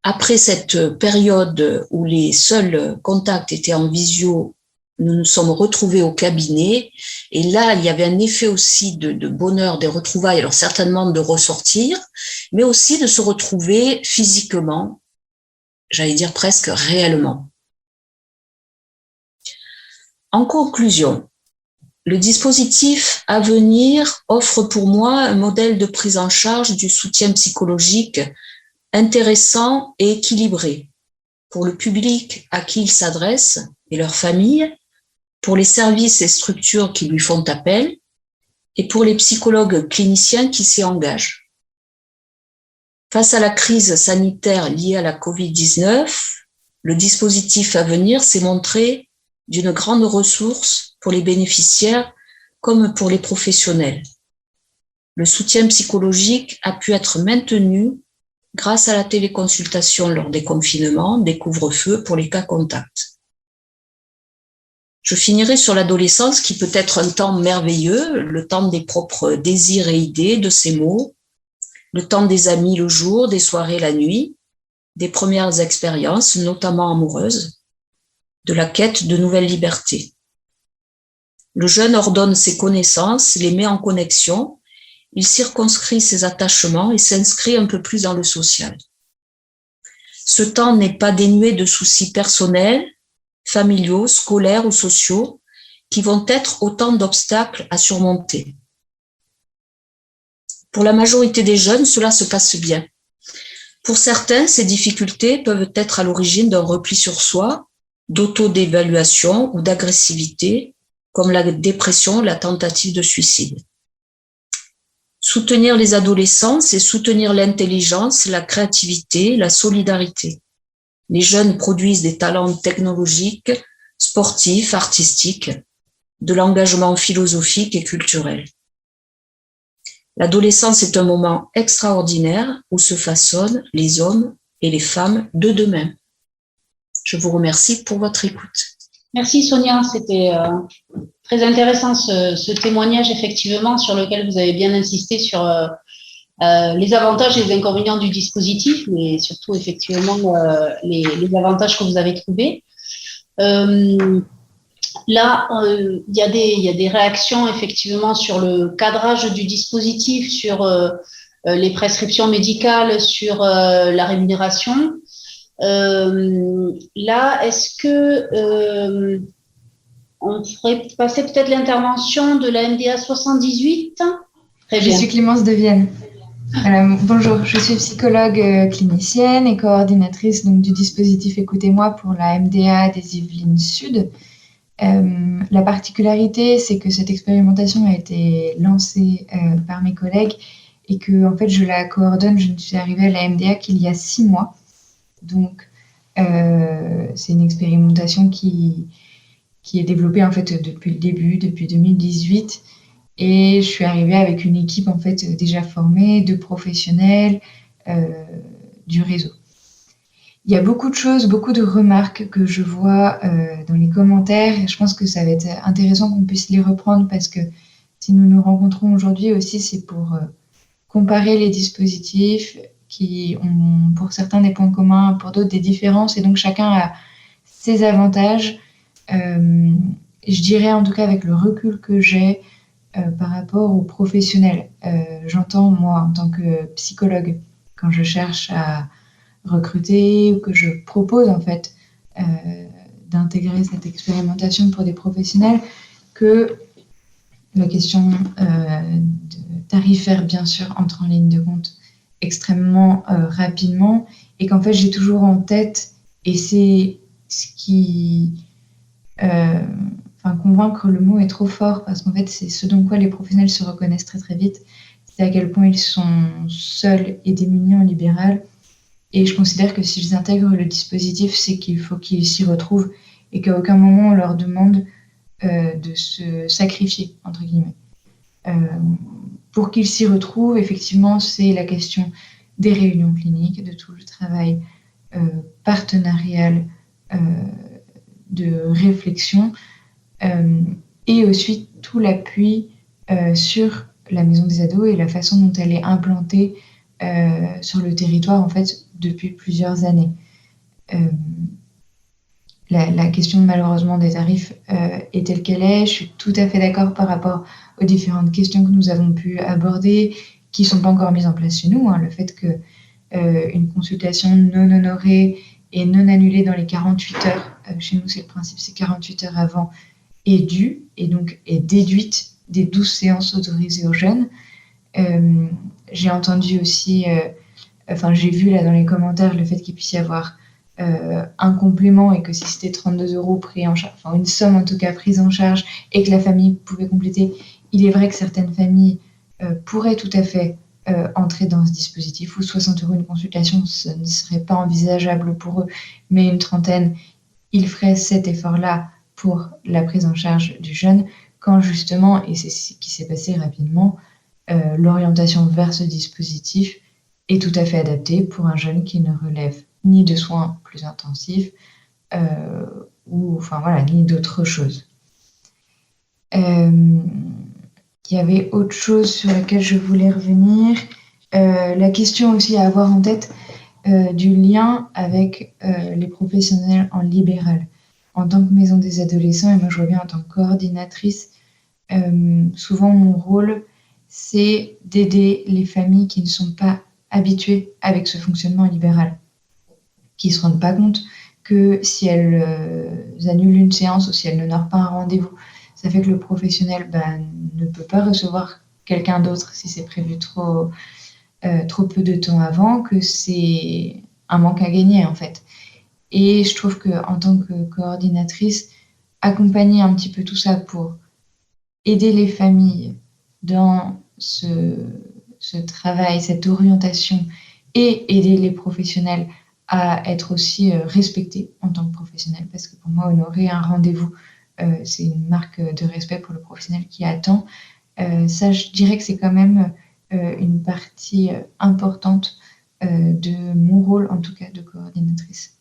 après cette période où les seuls contacts étaient en visio, nous nous sommes retrouvés au cabinet et là, il y avait un effet aussi de bonheur des retrouvailles, alors certainement de ressortir, mais aussi de se retrouver physiquement, j'allais dire presque réellement. En conclusion, le dispositif à venir offre pour moi un modèle de prise en charge du soutien psychologique intéressant et équilibré pour le public à qui il s'adresse et leur famille, pour les services et structures qui lui font appel et pour les psychologues cliniciens qui s'y engagent. Face à la crise sanitaire liée à la Covid-19, le dispositif à venir s'est montré d'une grande ressource pour les bénéficiaires comme pour les professionnels. Le soutien psychologique a pu être maintenu grâce à la téléconsultation lors des confinements, des couvre-feux pour les cas contacts. Je finirai sur l'adolescence qui peut être un temps merveilleux, le temps des propres désirs et idées, de ces mots, le temps des amis le jour, des soirées la nuit, des premières expériences, notamment amoureuses, de la quête de nouvelles libertés. Le jeune ordonne ses connaissances, les met en connexion, il circonscrit ses attachements et s'inscrit un peu plus dans le social. Ce temps n'est pas dénué de soucis personnels, familiaux, scolaires ou sociaux, qui vont être autant d'obstacles à surmonter. Pour la majorité des jeunes, cela se passe bien. Pour certains, ces difficultés peuvent être à l'origine d'un repli sur soi, d'auto-dévaluation ou d'agressivité, comme la dépression, la tentative de suicide. Soutenir les adolescents, c'est soutenir l'intelligence, la créativité, la solidarité. Les jeunes produisent des talents technologiques, sportifs, artistiques, de l'engagement philosophique et culturel. L'adolescence est un moment extraordinaire où se façonnent les hommes et les femmes de demain. Je vous remercie pour votre écoute. Merci Sonia, c'était très intéressant ce témoignage effectivement sur lequel vous avez bien insisté sur les avantages et les inconvénients du dispositif, mais surtout effectivement les avantages que vous avez trouvés. Là, il y a des réactions effectivement sur le cadrage du dispositif, sur les prescriptions médicales, sur la rémunération. Là, est-ce que on ferait passer peut-être l'intervention de la MDA 78? Très bien. Je suis Clémence Devienne. Bonjour, je suis psychologue clinicienne et coordinatrice donc, du dispositif Écoutez-moi pour la MDA des Yvelines Sud. La particularité, c'est que cette expérimentation a été lancée par mes collègues et que en fait, je la coordonne. Je ne suis arrivée à la MDA qu'il y a 6 mois. Donc, c'est une expérimentation qui est développée en fait depuis le début, depuis 2018. Et je suis arrivée avec une équipe en fait déjà formée de professionnels du réseau. Il y a beaucoup de choses, beaucoup de remarques que je vois dans les commentaires. Je pense que ça va être intéressant qu'on puisse les reprendre parce que si nous nous rencontrons aujourd'hui aussi, c'est pour comparer les dispositifs qui ont pour certains des points communs, pour d'autres des différences. Et donc chacun a ses avantages. Je dirais en tout cas avec le recul que j'ai par rapport aux professionnels. J'entends moi en tant que psychologue quand je cherche à recruter ou que je propose en fait d'intégrer cette expérimentation pour des professionnels que la question tarifaire bien sûr entre en ligne de compte extrêmement rapidement et qu'en fait j'ai toujours en tête et c'est ce qui convaincre le mot est trop fort parce qu'en fait c'est ce dans quoi les professionnels se reconnaissent très très vite, c'est à quel point ils sont seuls et démunis en libéral. Et je considère que s'ils intègrent le dispositif, c'est qu'il faut qu'ils s'y retrouvent et qu'à aucun moment on leur demande de se sacrifier, entre guillemets. Pour qu'ils s'y retrouvent, effectivement, c'est la question des réunions cliniques, de tout le travail partenarial de réflexion et aussi tout l'appui sur la maison des ados et la façon dont elle est implantée sur le territoire en fait depuis plusieurs années. La question malheureusement des tarifs est telle qu'elle est. Je suis tout à fait d'accord par rapport aux différentes questions que nous avons pu aborder, qui ne sont pas encore mises en place chez nous. Le fait qu'une consultation non honorée et non annulée dans les 48 heures, chez nous c'est le principe, c'est 48 heures avant, est due et donc est déduite des 12 séances autorisées aux jeunes. J'ai entendu aussi, j'ai vu là dans les commentaires le fait qu'il puisse y avoir un complément et que si c'était 32 € pris en charge, une somme en tout cas prise en charge et que la famille pouvait compléter, il est vrai que certaines familles pourraient tout à fait entrer dans ce dispositif où 60 € une consultation, ce ne serait pas envisageable pour eux, mais une trentaine, ils feraient cet effort-là pour la prise en charge du jeune quand justement, et c'est ce qui s'est passé rapidement, l'orientation vers ce dispositif est tout à fait adaptée pour un jeune qui ne relève ni de soins plus intensifs ni d'autres choses. Il y avait autre chose sur laquelle je voulais revenir. La question aussi à avoir en tête du lien avec les professionnels en libéral. En tant que maison des adolescents, et moi je reviens en tant que coordinatrice, souvent mon rôle, c'est d'aider les familles qui ne sont pas habituées avec ce fonctionnement libéral, qui ne se rendent pas compte que si elles annulent une séance ou si elles n'honorent pas un rendez-vous, ça fait que le professionnel ne peut pas recevoir quelqu'un d'autre si c'est prévu trop peu de temps avant, que c'est un manque à gagner en fait. Et je trouve qu'en tant que coordinatrice, accompagner un petit peu tout ça pour aider les familles dans ce travail, cette orientation, et aider les professionnels à être aussi respectés en tant que professionnels, parce que pour moi, honorer un rendez-vous, c'est une marque de respect pour le professionnel qui attend. Ça, je dirais que c'est quand même une partie importante de mon rôle, en tout cas de coordinatrice.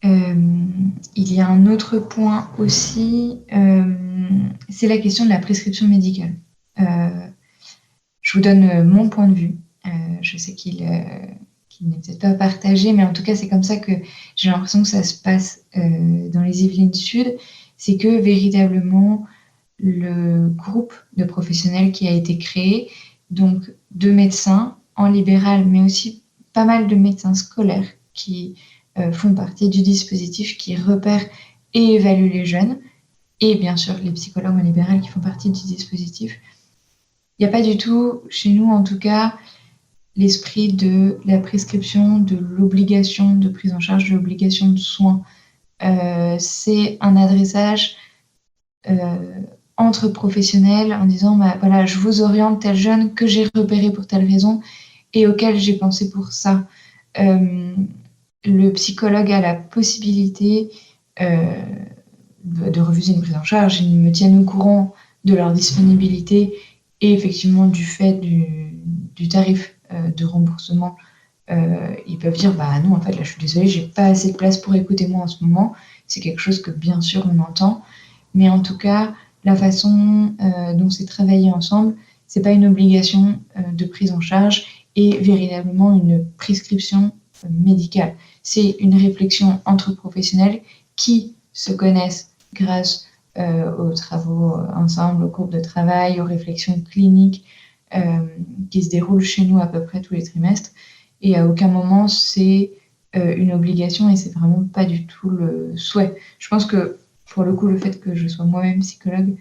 Il y a un autre point aussi, c'est la question de la prescription médicale. Je vous donne mon point de vue. Je sais qu'il n'est peut-être pas partagé, mais en tout cas, c'est comme ça que j'ai l'impression que ça se passe dans les Yvelines Sud. C'est que véritablement, le groupe de professionnels qui a été créé, donc de médecins en libéral, mais aussi pas mal de médecins scolaires qui font partie du dispositif qui repère et évalue les jeunes, et bien sûr les psychologues en libéral qui font partie du dispositif. Il n'y a pas du tout, chez nous en tout cas, l'esprit de la prescription, de l'obligation de prise en charge, de l'obligation de soins. C'est un adressage entre professionnels en disant voilà, je vous oriente tel jeune que j'ai repéré pour telle raison et auquel j'ai pensé pour ça. Le psychologue a la possibilité de refuser une prise en charge. Ils me tiennent au courant de leur disponibilité et effectivement du fait du tarif de remboursement. Ils peuvent dire non, en fait, là, je suis désolée, j'ai pas assez de place pour écouter moi en ce moment. C'est quelque chose que bien sûr on entend, mais en tout cas, la façon dont c'est travaillé ensemble, c'est pas une obligation de prise en charge et véritablement une prescription médicale. C'est une réflexion entre professionnels qui se connaissent grâce aux travaux ensemble, aux groupes de travail, aux réflexions cliniques qui se déroulent chez nous à peu près tous les trimestres. Et à aucun moment, c'est une obligation et c'est vraiment pas du tout le souhait. Je pense que pour le coup, le fait que je sois moi-même psychologue,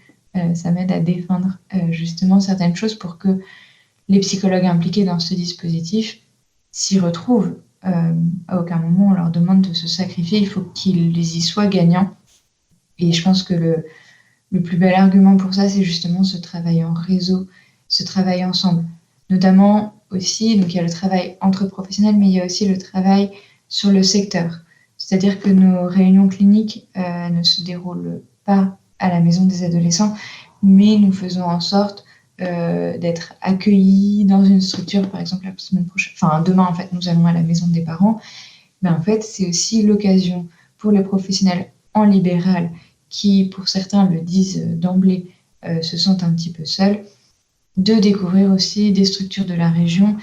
ça m'aide à défendre justement certaines choses pour que les psychologues impliqués dans ce dispositif s'y retrouvent. À aucun moment, on leur demande de se sacrifier, il faut qu'ils y soient gagnants. Et je pense que le plus bel argument pour ça, c'est justement ce travail en réseau, ce travail ensemble. Notamment aussi, donc il y a le travail entre professionnels, mais il y a aussi le travail sur le secteur. C'est-à-dire que nos réunions cliniques ne se déroulent pas à la maison des adolescents, mais nous faisons en sorte d'être accueillis dans une structure, par exemple la semaine prochaine, enfin demain en fait, nous allons à la maison des parents. Mais en fait, c'est aussi l'occasion pour les professionnels en libéral qui, pour certains, le disent d'emblée, se sentent un petit peu seuls, de découvrir aussi des structures de la région,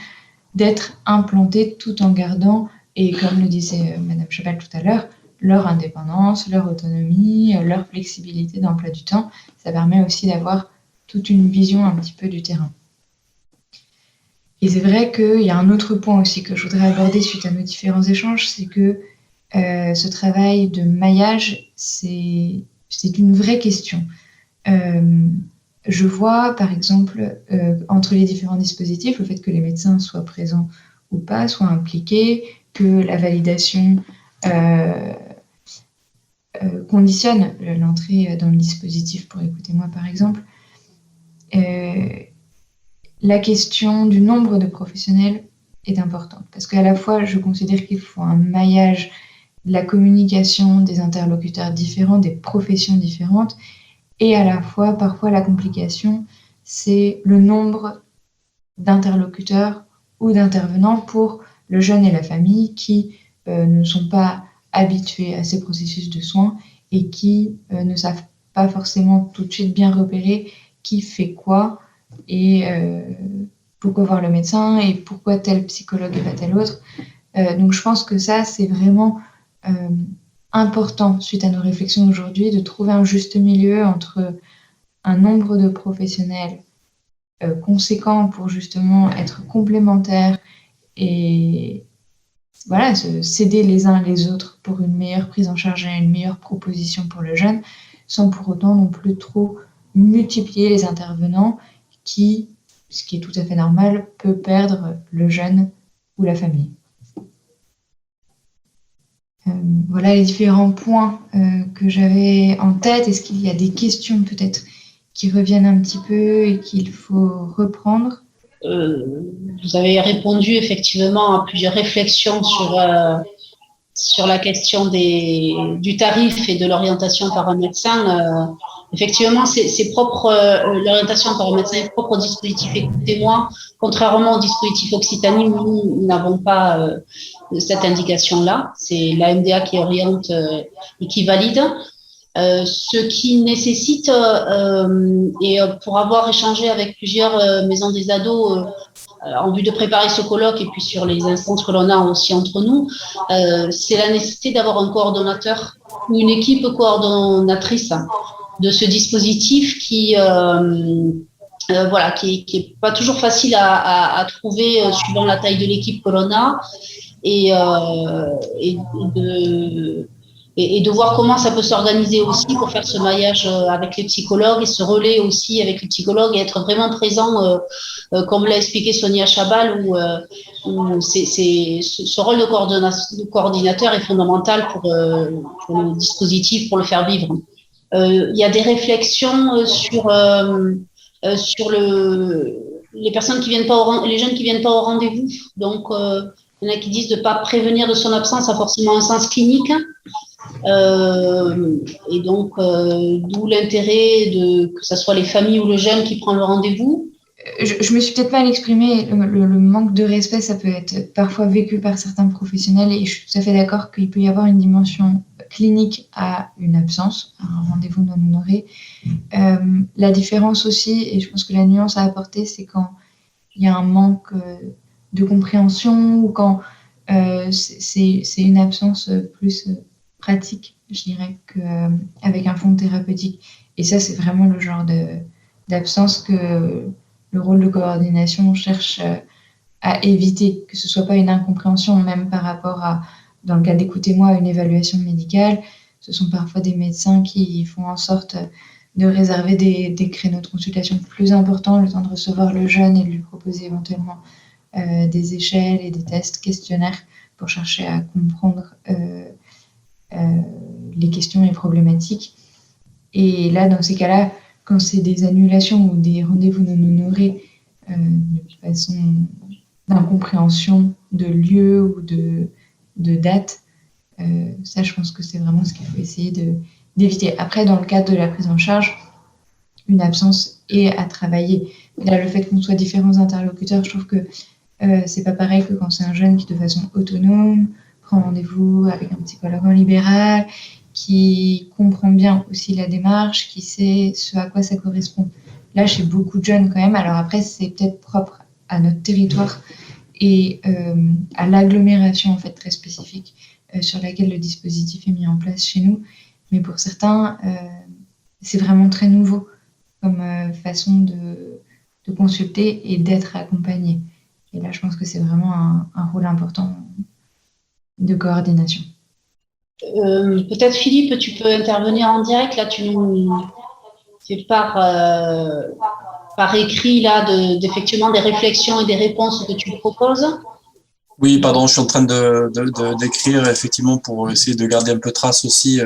d'être implantés tout en gardant, et comme le disait Madame Chabal tout à l'heure, leur indépendance, leur autonomie, leur flexibilité d'emploi du temps. Ça permet aussi d'avoir toute une vision un petit peu du terrain. Et c'est vrai qu'il y a un autre point aussi que je voudrais aborder suite à nos différents échanges, c'est que ce travail de maillage, c'est une vraie question. Je vois, par exemple, entre les différents dispositifs, le fait que les médecins soient présents ou pas, soient impliqués, que la validation conditionne l'entrée dans le dispositif pour Écoutez-moi, par exemple. La question du nombre de professionnels est importante, parce qu'à la fois, je considère qu'il faut un maillage de la communication des interlocuteurs différents, des professions différentes, et à la fois, parfois, la complication, c'est le nombre d'interlocuteurs ou d'intervenants pour le jeune et la famille qui ne sont pas habitués à ces processus de soins et qui ne savent pas forcément tout de suite bien repérer qui fait quoi et pourquoi voir le médecin et pourquoi tel psychologue et pas tel autre. Donc je pense que ça, c'est vraiment important, suite à nos réflexions aujourd'hui, de trouver un juste milieu entre un nombre de professionnels conséquent pour justement être complémentaires et voilà, s'aider les uns les autres pour une meilleure prise en charge et une meilleure proposition pour le jeune, sans pour autant non plus trop multiplier les intervenants qui, ce qui est tout à fait normal, peut perdre le jeune ou la famille. Voilà les différents points que j'avais en tête. Est-ce qu'il y a des questions peut-être qui reviennent un petit peu et qu'il faut reprendre? Vous avez répondu effectivement à plusieurs réflexions sur la question du tarif et de l'orientation par un médecin. Effectivement, c'est propre, l'orientation par un médecin est propre au dispositif Écoutez-moi. Contrairement au dispositif Occitanie, nous n'avons pas cette indication-là. C'est la MDA qui oriente et qui valide. Ce qui nécessite, et pour avoir échangé avec plusieurs maisons des ados en vue de préparer ce colloque et puis sur les instances que l'on a aussi entre nous, c'est la nécessité d'avoir un coordonnateur ou une équipe coordonnatrice de ce dispositif qui est pas toujours facile à trouver suivant la taille de l'équipe que l'on a et de voir comment ça peut s'organiser aussi pour faire ce maillage avec les psychologues et ce relais aussi avec les psychologues et être vraiment présent, comme l'a expliqué Sonia Chabal, où ce rôle de coordinateur est fondamental pour le dispositif, pour le faire vivre. Il y a des réflexions sur les personnes qui viennent pas les jeunes qui viennent pas au rendez-vous. Donc, il y en a qui disent de ne pas prévenir de son absence a forcément un sens clinique. Et donc, d'où l'intérêt que ce soit les familles ou le jeune qui prend le rendez-vous. Je me suis peut-être mal exprimée. Le manque de respect, ça peut être parfois vécu par certains professionnels et je suis tout à fait d'accord qu'il peut y avoir une dimension clinique à une absence, à un rendez-vous non honoré. La différence aussi, et je pense que la nuance à apporter, c'est quand il y a un manque de compréhension ou quand c'est une absence plus pratique, je dirais, qu'avec un fond thérapeutique. Et ça, c'est vraiment le genre d'absence que le rôle de coordination cherche à éviter, que ce soit pas une incompréhension, même par rapport à, dans le cas d'Écoutez-moi, une évaluation médicale. Ce sont parfois des médecins qui font en sorte de réserver des créneaux de consultation plus importants, le temps de recevoir le jeune et de lui proposer éventuellement des échelles et des tests questionnaires pour chercher à comprendre les questions et problématiques. Et là, dans ces cas-là, quand c'est des annulations ou des rendez-vous non honorés de façon d'incompréhension de lieu ou de date, ça, je pense que c'est vraiment ce qu'il faut essayer d'éviter. Après, dans le cadre de la prise en charge, une absence est à travailler. Là, le fait qu'on soit différents interlocuteurs, je trouve que c'est pas pareil que quand c'est un jeune qui, de façon autonome, prend rendez-vous avec un psychologue en libéral, qui comprend bien aussi la démarche, qui sait ce à quoi ça correspond. Là, chez beaucoup de jeunes quand même, alors après, c'est peut-être propre à notre territoire et à l'agglomération en fait très spécifique sur laquelle le dispositif est mis en place chez nous. Mais pour certains, c'est vraiment très nouveau comme façon de consulter et d'être accompagné. Et là, je pense que c'est vraiment un rôle important de coordination. Peut-être Philippe, tu peux intervenir en direct. Là, tu nous fais par écrit là d'effectivement des réflexions et des réponses que tu proposes. Oui, pardon, je suis en train d'écrire effectivement pour essayer de garder un peu trace aussi.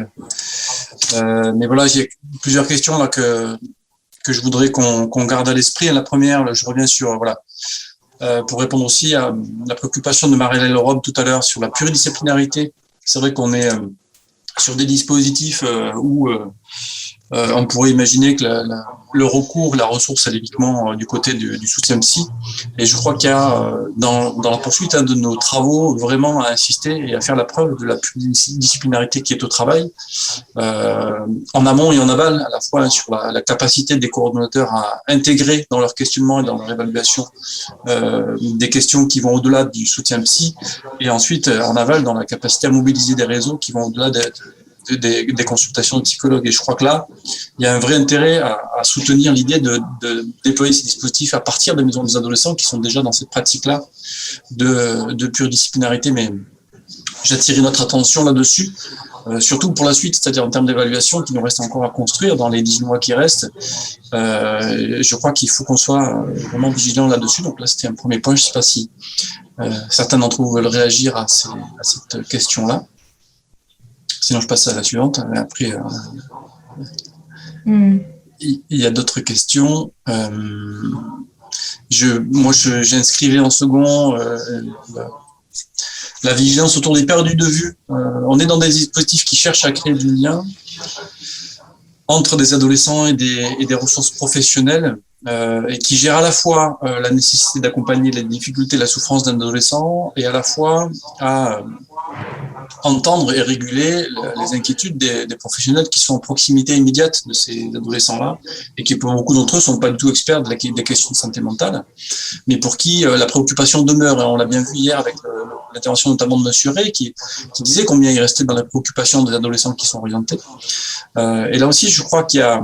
Mais voilà, j'ai plusieurs questions là que je voudrais qu'on garde à l'esprit. La première, je reviens sur pour répondre aussi à la préoccupation de Marie-Hélène Robe tout à l'heure sur la pluridisciplinarité. C'est vrai qu'on est sur des dispositifs où on pourrait imaginer que le recours, la ressource, elle est uniquement du côté du soutien psy. Et je crois qu'il y a dans la poursuite de nos travaux vraiment à insister et à faire la preuve de la pluridisciplinarité qui est au travail, en amont et en aval, à la fois sur la capacité des coordonnateurs à intégrer dans leur questionnement et dans leur évaluation des questions qui vont au-delà du soutien psy, et ensuite en aval dans la capacité à mobiliser des réseaux qui vont au-delà des consultations de psychologues. Et je crois que là, il y a un vrai intérêt à soutenir l'idée de déployer ces dispositifs à partir des maisons des adolescents qui sont déjà dans cette pratique-là de pluridisciplinarité. Mais j'attire notre attention là-dessus, surtout pour la suite, c'est-à-dire en termes d'évaluation qui nous reste encore à construire dans les 18 mois qui restent. Je crois qu'il faut qu'on soit vraiment vigilant là-dessus. Donc là, c'était un premier point. Je ne sais pas si certains d'entre vous veulent réagir à cette question-là. Sinon, je passe à la suivante. Après, il y a d'autres questions. J'inscrivais en second la vigilance autour des perdus de vue. On est dans des dispositifs qui cherchent à créer du lien entre des adolescents et des ressources professionnelles et qui gèrent à la fois la nécessité d'accompagner les difficultés, la souffrance d'un adolescent et à la fois à entendre et réguler les inquiétudes des professionnels qui sont en proximité immédiate de ces adolescents-là et qui, pour beaucoup d'entre eux, sont pas du tout experts des questions de santé mentale, mais pour qui la préoccupation demeure. Et on l'a bien vu hier avec l'intervention notamment de Monsieur Ray qui disait combien il restait dans la préoccupation des adolescents qui sont orientés. Et là aussi, je crois qu'il y a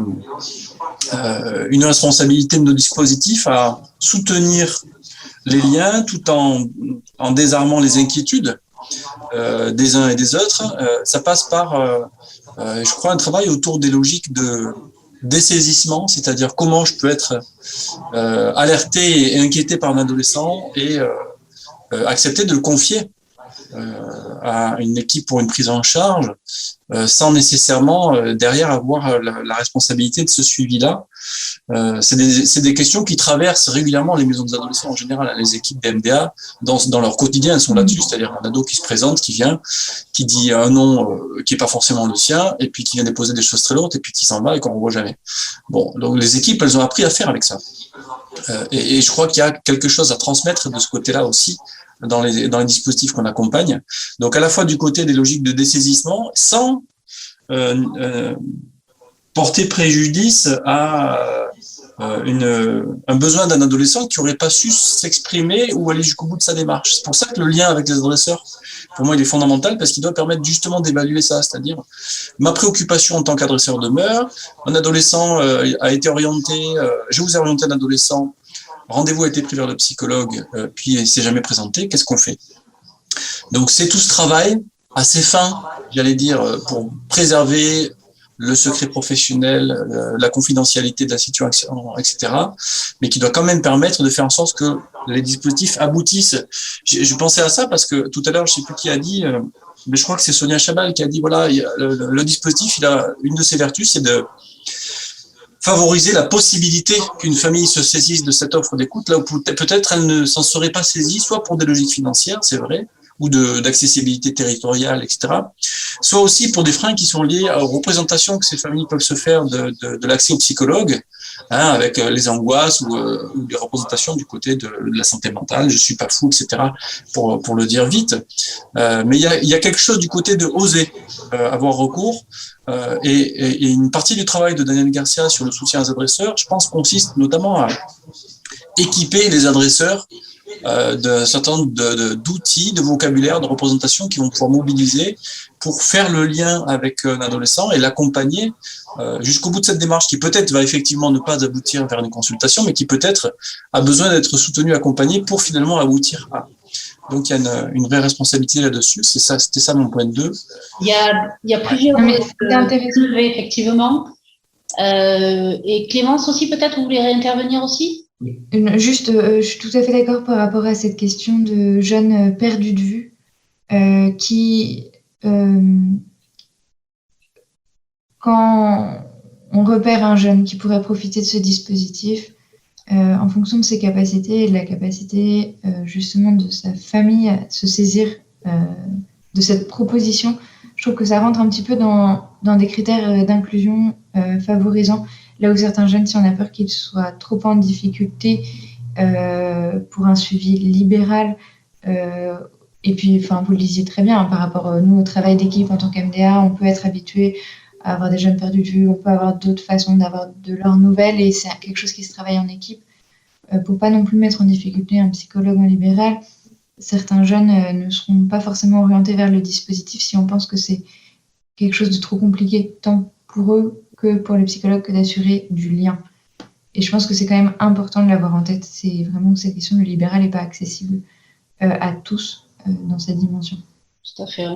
une responsabilité de nos dispositifs à soutenir les liens tout en désarmant les inquiétudes des uns et des autres. Ça passe par, je crois, un travail autour des logiques de dessaisissement, c'est-à-dire comment je peux être alerté et inquiété par un adolescent et accepter de le confier à une équipe pour une prise en charge sans nécessairement derrière avoir la responsabilité de ce suivi-là. C'est des questions qui traversent régulièrement les maisons des adolescents en général. Les équipes d'MDA, dans leur quotidien, elles sont là-dessus, c'est-à-dire un ado qui se présente, qui vient, qui dit un nom qui n'est pas forcément le sien, et puis qui vient déposer des choses très lourdes, et puis qui s'en va et qu'on ne revoit jamais. Bon, donc les équipes, elles ont appris à faire avec ça. Et je crois qu'il y a quelque chose à transmettre de ce côté-là aussi, dans les dispositifs qu'on accompagne. Donc à la fois du côté des logiques de dessaisissement, sans porter préjudice à un besoin d'un adolescent qui n'aurait pas su s'exprimer ou aller jusqu'au bout de sa démarche. C'est pour ça que le lien avec les adolescents, pour moi, il est fondamental parce qu'il doit permettre justement d'évaluer ça, c'est-à-dire ma préoccupation en tant qu'adresseur demeure, un adolescent a été orienté, je vous ai orienté un adolescent, rendez-vous a été pris vers le psychologue, puis il ne s'est jamais présenté, qu'est-ce qu'on fait? Donc c'est tout ce travail assez fin, j'allais dire, pour préserver le secret professionnel, la confidentialité de la situation, etc., mais qui doit quand même permettre de faire en sorte que les dispositifs aboutissent. Je pensais à ça parce que tout à l'heure, je ne sais plus qui a dit, mais je crois que c'est Sonia Chabal qui a dit, voilà, le dispositif, il a une de ses vertus, c'est de favoriser la possibilité qu'une famille se saisisse de cette offre d'écoute, là où peut-être elle ne s'en serait pas saisie, soit pour des logiques financières, c'est vrai, ou d'accessibilité territoriale, etc., soit aussi pour des freins qui sont liés aux représentations que ces familles peuvent se faire de l'accès aux psychologues, hein, avec les angoisses ou les représentations du côté de la santé mentale, je suis pas fou, etc., pour le dire vite. Mais il y a quelque chose du côté de oser avoir recours. Et une partie du travail de Daniel Garcia sur le soutien aux adresseurs, je pense, consiste notamment à équiper les adresseurs d'un certain nombre d'outils, de vocabulaire, de représentation qui vont pouvoir mobiliser pour faire le lien avec un adolescent et l'accompagner jusqu'au bout de cette démarche qui peut-être va effectivement ne pas aboutir vers une consultation, mais qui peut-être a besoin d'être soutenu, accompagné pour finalement aboutir à. Donc il y a une vraie responsabilité là-dessus. C'était ça mon point de 2. Il y a plusieurs élevés, effectivement. Et Clémence aussi, peut-être, vous voulez réintervenir aussi? Juste, je suis tout à fait d'accord par rapport à cette question de jeunes perdus de vue qui, quand on repère un jeune qui pourrait profiter de ce dispositif, en fonction de ses capacités et de la capacité justement de sa famille à se saisir de cette proposition, je trouve que ça rentre un petit peu dans des critères d'inclusion favorisant. Là où certains jeunes, si on a peur qu'ils soient trop en difficulté pour un suivi libéral, et puis, enfin, vous le disiez très bien, hein, par rapport nous au travail d'équipe en tant qu'MDA, on peut être habitué à avoir des jeunes perdus de vue, on peut avoir d'autres façons d'avoir de leurs nouvelles, et c'est quelque chose qui se travaille en équipe. Pour pas non plus mettre en difficulté un psychologue en libéral, certains jeunes ne seront pas forcément orientés vers le dispositif si on pense que c'est quelque chose de trop compliqué, tant pour eux que pour les psychologues, que d'assurer du lien. Et je pense que c'est quand même important de l'avoir en tête. C'est vraiment que cette question du libéral n'est pas accessible à tous dans cette dimension. Tout à fait.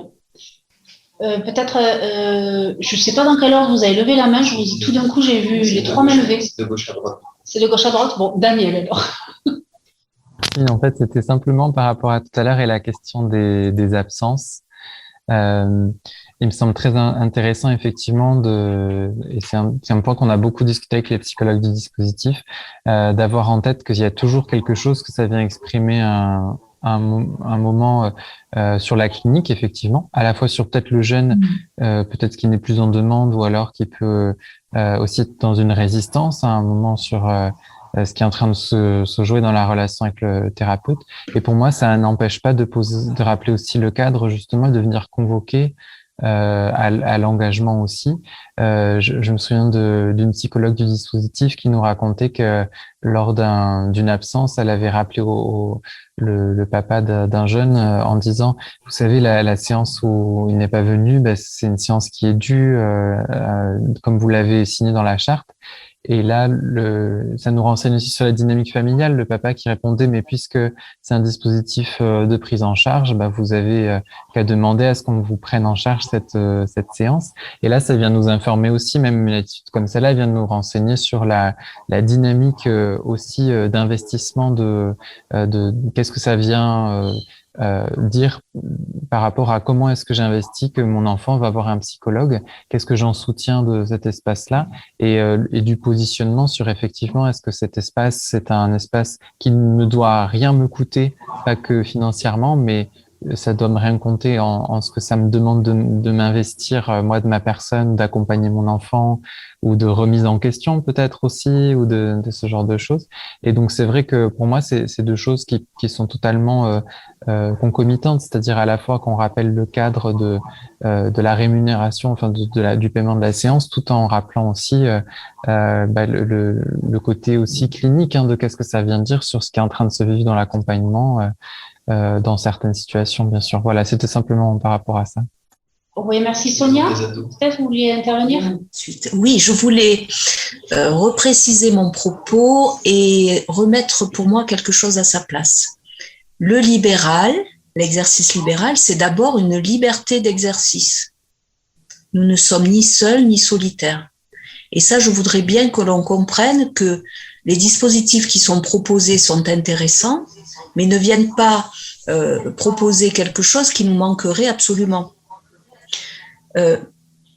Peut-être, je ne sais pas dans quel ordre vous avez levé la main. Tout d'un coup, j'ai vu les 3 mains levées. C'est de gauche à droite. C'est de gauche à droite. Bon, Daniel, alors. Oui, en fait, c'était simplement par rapport à tout à l'heure et la question des absences. il me semble très intéressant effectivement et c'est un point qu'on a beaucoup discuté avec les psychologues du dispositif, d'avoir en tête qu'il y a toujours quelque chose que ça vient exprimer un moment sur la clinique, effectivement, à la fois sur peut-être le jeune, peut-être qui n'est plus en demande, ou alors qui peut aussi être dans une résistance à un moment sur ce qui est en train de se jouer dans la relation avec le thérapeute. Et pour moi, ça n'empêche pas de rappeler aussi le cadre, justement, de venir convoquer à l'engagement aussi. Je me souviens d'une psychologue du dispositif qui nous racontait que lors d'une absence, elle avait rappelé le papa d'un jeune en disant, vous savez, la séance où il n'est pas venu, c'est une séance qui est due, comme vous l'avez signé dans la charte. Et là, ça nous renseigne aussi sur la dynamique familiale. Le papa qui répondait, mais puisque c'est un dispositif de prise en charge, vous avez qu'à demander à ce qu'on vous prenne en charge cette séance. Et là, ça vient nous informer aussi, même une attitude comme celle-là vient nous renseigner sur la dynamique aussi d'investissement de qu'est-ce que ça vient dire par rapport à comment est-ce que j'investis que mon enfant va voir un psychologue, qu'est-ce que j'en soutiens de cet espace-là, et du positionnement sur effectivement est-ce que cet espace c'est un espace qui ne doit rien me coûter, pas que financièrement, mais ça doit me rien compter en ce que ça me demande de m'investir, moi, de ma personne, d'accompagner mon enfant, ou de remise en question peut-être aussi, ou de ce genre de choses. Et donc c'est vrai que pour moi c'est deux choses qui sont totalement concomitantes, c'est-à-dire à la fois qu'on rappelle le cadre de la rémunération, enfin du paiement de la séance, tout en rappelant aussi le côté aussi clinique de qu'est-ce que ça vient dire sur ce qui est en train de se vivre dans l'accompagnement dans certaines situations, bien sûr. Voilà, c'était simplement par rapport à ça. Oui, merci Sonia. Peut-être vous vouliez intervenir ? Oui, je voulais repréciser mon propos et remettre pour moi quelque chose à sa place. Le libéral, l'exercice libéral, c'est d'abord une liberté d'exercice. Nous ne sommes ni seuls ni solitaires. Et ça, je voudrais bien que l'on comprenne que les dispositifs qui sont proposés sont intéressants, mais ne viennent pas proposer quelque chose qui nous manquerait absolument.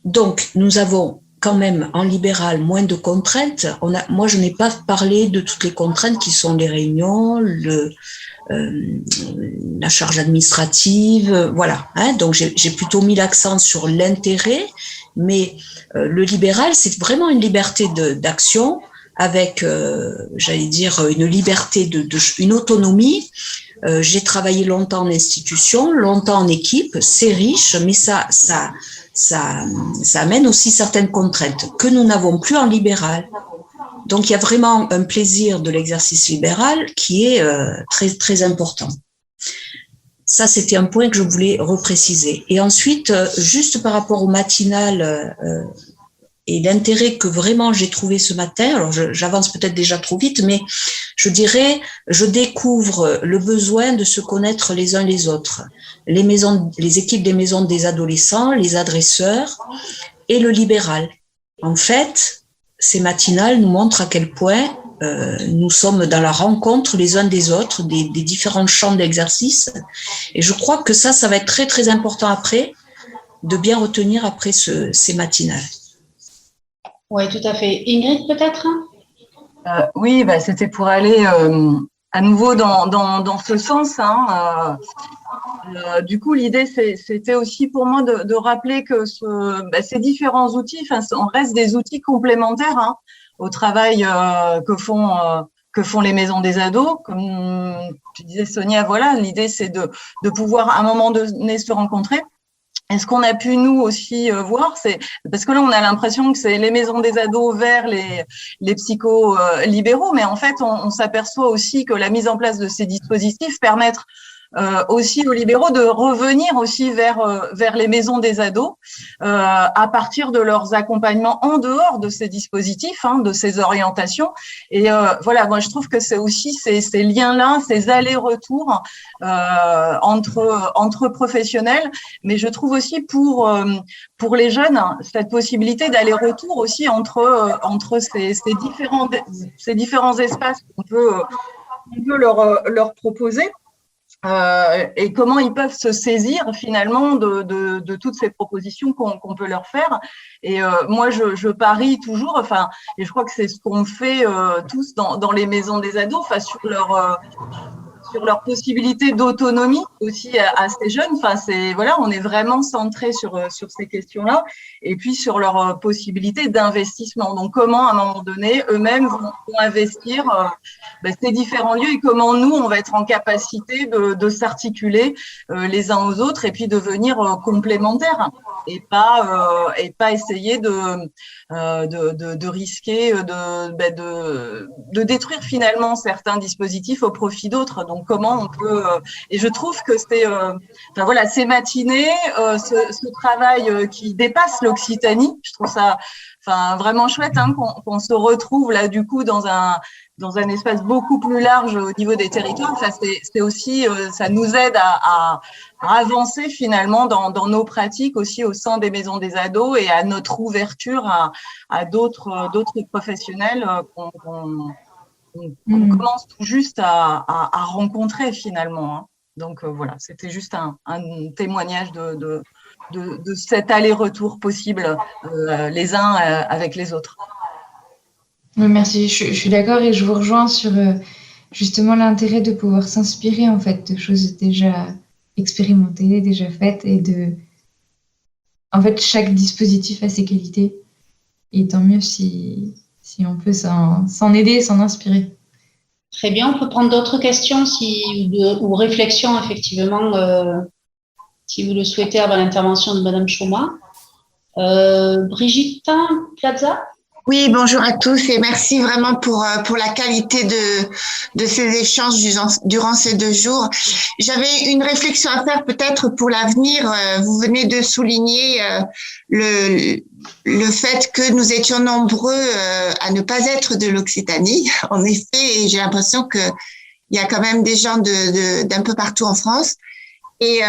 Donc, nous avons quand même en libéral moins de contraintes. Moi, je n'ai pas parlé de toutes les contraintes qui sont les réunions, la charge administrative, voilà. Donc, j'ai plutôt mis l'accent sur l'intérêt, mais le libéral, c'est vraiment une liberté d'action avec, j'allais dire, une liberté une autonomie. J'ai travaillé longtemps en institution, longtemps en équipe, c'est riche, mais ça amène aussi certaines contraintes que nous n'avons plus en libéral. Donc, il y a vraiment un plaisir de l'exercice libéral qui est très, très important. Ça, c'était un point que je voulais repréciser. Et ensuite, juste par rapport au matinal et l'intérêt que vraiment j'ai trouvé ce matin, alors j'avance peut-être déjà trop vite, mais je dirais, je découvre le besoin de se connaître les uns les autres. Les équipes des maisons des adolescents, les adresseurs et le libéral. En fait, ces matinales nous montrent à quel point nous sommes dans la rencontre les uns des autres, des différents champs d'exercice. Et je crois que ça va être très, très important après, de bien retenir après ces matinales. Oui, tout à fait. Ingrid, peut-être ? Oui, c'était pour aller à nouveau dans ce sens. Du coup, l'idée, c'était aussi pour moi de rappeler que ces différents outils, on reste des outils complémentaires au travail que font les maisons des ados. Comme tu disais, Sonia, voilà, l'idée, c'est de pouvoir à un moment donné se rencontrer. Et ce qu'on a pu nous aussi voir, c'est parce que là on a l'impression que c'est les maisons des ados vers les psychos libéraux, mais en fait on s'aperçoit aussi que la mise en place de ces dispositifs permettent aussi aux libéraux de revenir aussi vers les maisons des ados à partir de leurs accompagnements en dehors de ces dispositifs, de ces orientations. Et voilà, moi je trouve que c'est aussi ces liens-là, ces allers-retours entre professionnels, mais je trouve aussi pour les jeunes cette possibilité d'aller-retour aussi entre ces différents espaces qu'on peut leur proposer. et comment ils peuvent se saisir finalement de toutes ces propositions qu'on peut leur faire. Et moi, je parie toujours, enfin, et je crois que c'est ce qu'on fait tous dans les maisons des ados, enfin, sur leur possibilité d'autonomie aussi à ces jeunes. Enfin, voilà, on est vraiment centré sur ces questions-là, et puis sur leur possibilité d'investissement. Donc, comment à un moment donné eux-mêmes vont investir ces différents lieux, et comment nous on va être en capacité de s'articuler les uns aux autres, et puis devenir complémentaires, et pas essayer de risquer de détruire finalement certains dispositifs au profit d'autres. Donc comment on peut et je trouve que ces matinées, ce travail qui dépasse l'Occitanie, je trouve ça vraiment chouette qu'on se retrouve là du coup dans un espace beaucoup plus large au niveau des territoires. C'est aussi ça nous aide à avancer finalement dans nos pratiques aussi au sein des maisons des ados, et à notre ouverture à d'autres professionnels qu'on commence tout juste à rencontrer finalement. Donc voilà, c'était juste un témoignage de cet aller-retour possible les uns avec les autres. Merci, je suis d'accord, et je vous rejoins sur justement l'intérêt de pouvoir s'inspirer en fait de choses déjà expérimentées, déjà faites, et en fait chaque dispositif a ses qualités, et tant mieux si on peut s'en aider, s'en inspirer. Très bien, on peut prendre d'autres questions ou réflexions, effectivement, si vous le souhaitez, avant l'intervention de Madame Chauma. Brigitte Plaza? Oui, bonjour à tous, et merci vraiment pour la qualité de ces échanges durant ces 2 jours. J'avais une réflexion à faire peut-être pour l'avenir. Vous venez de souligner le fait que nous étions nombreux à ne pas être de l'Occitanie. En effet, et j'ai l'impression que il y a quand même des gens d'un peu partout en France. Et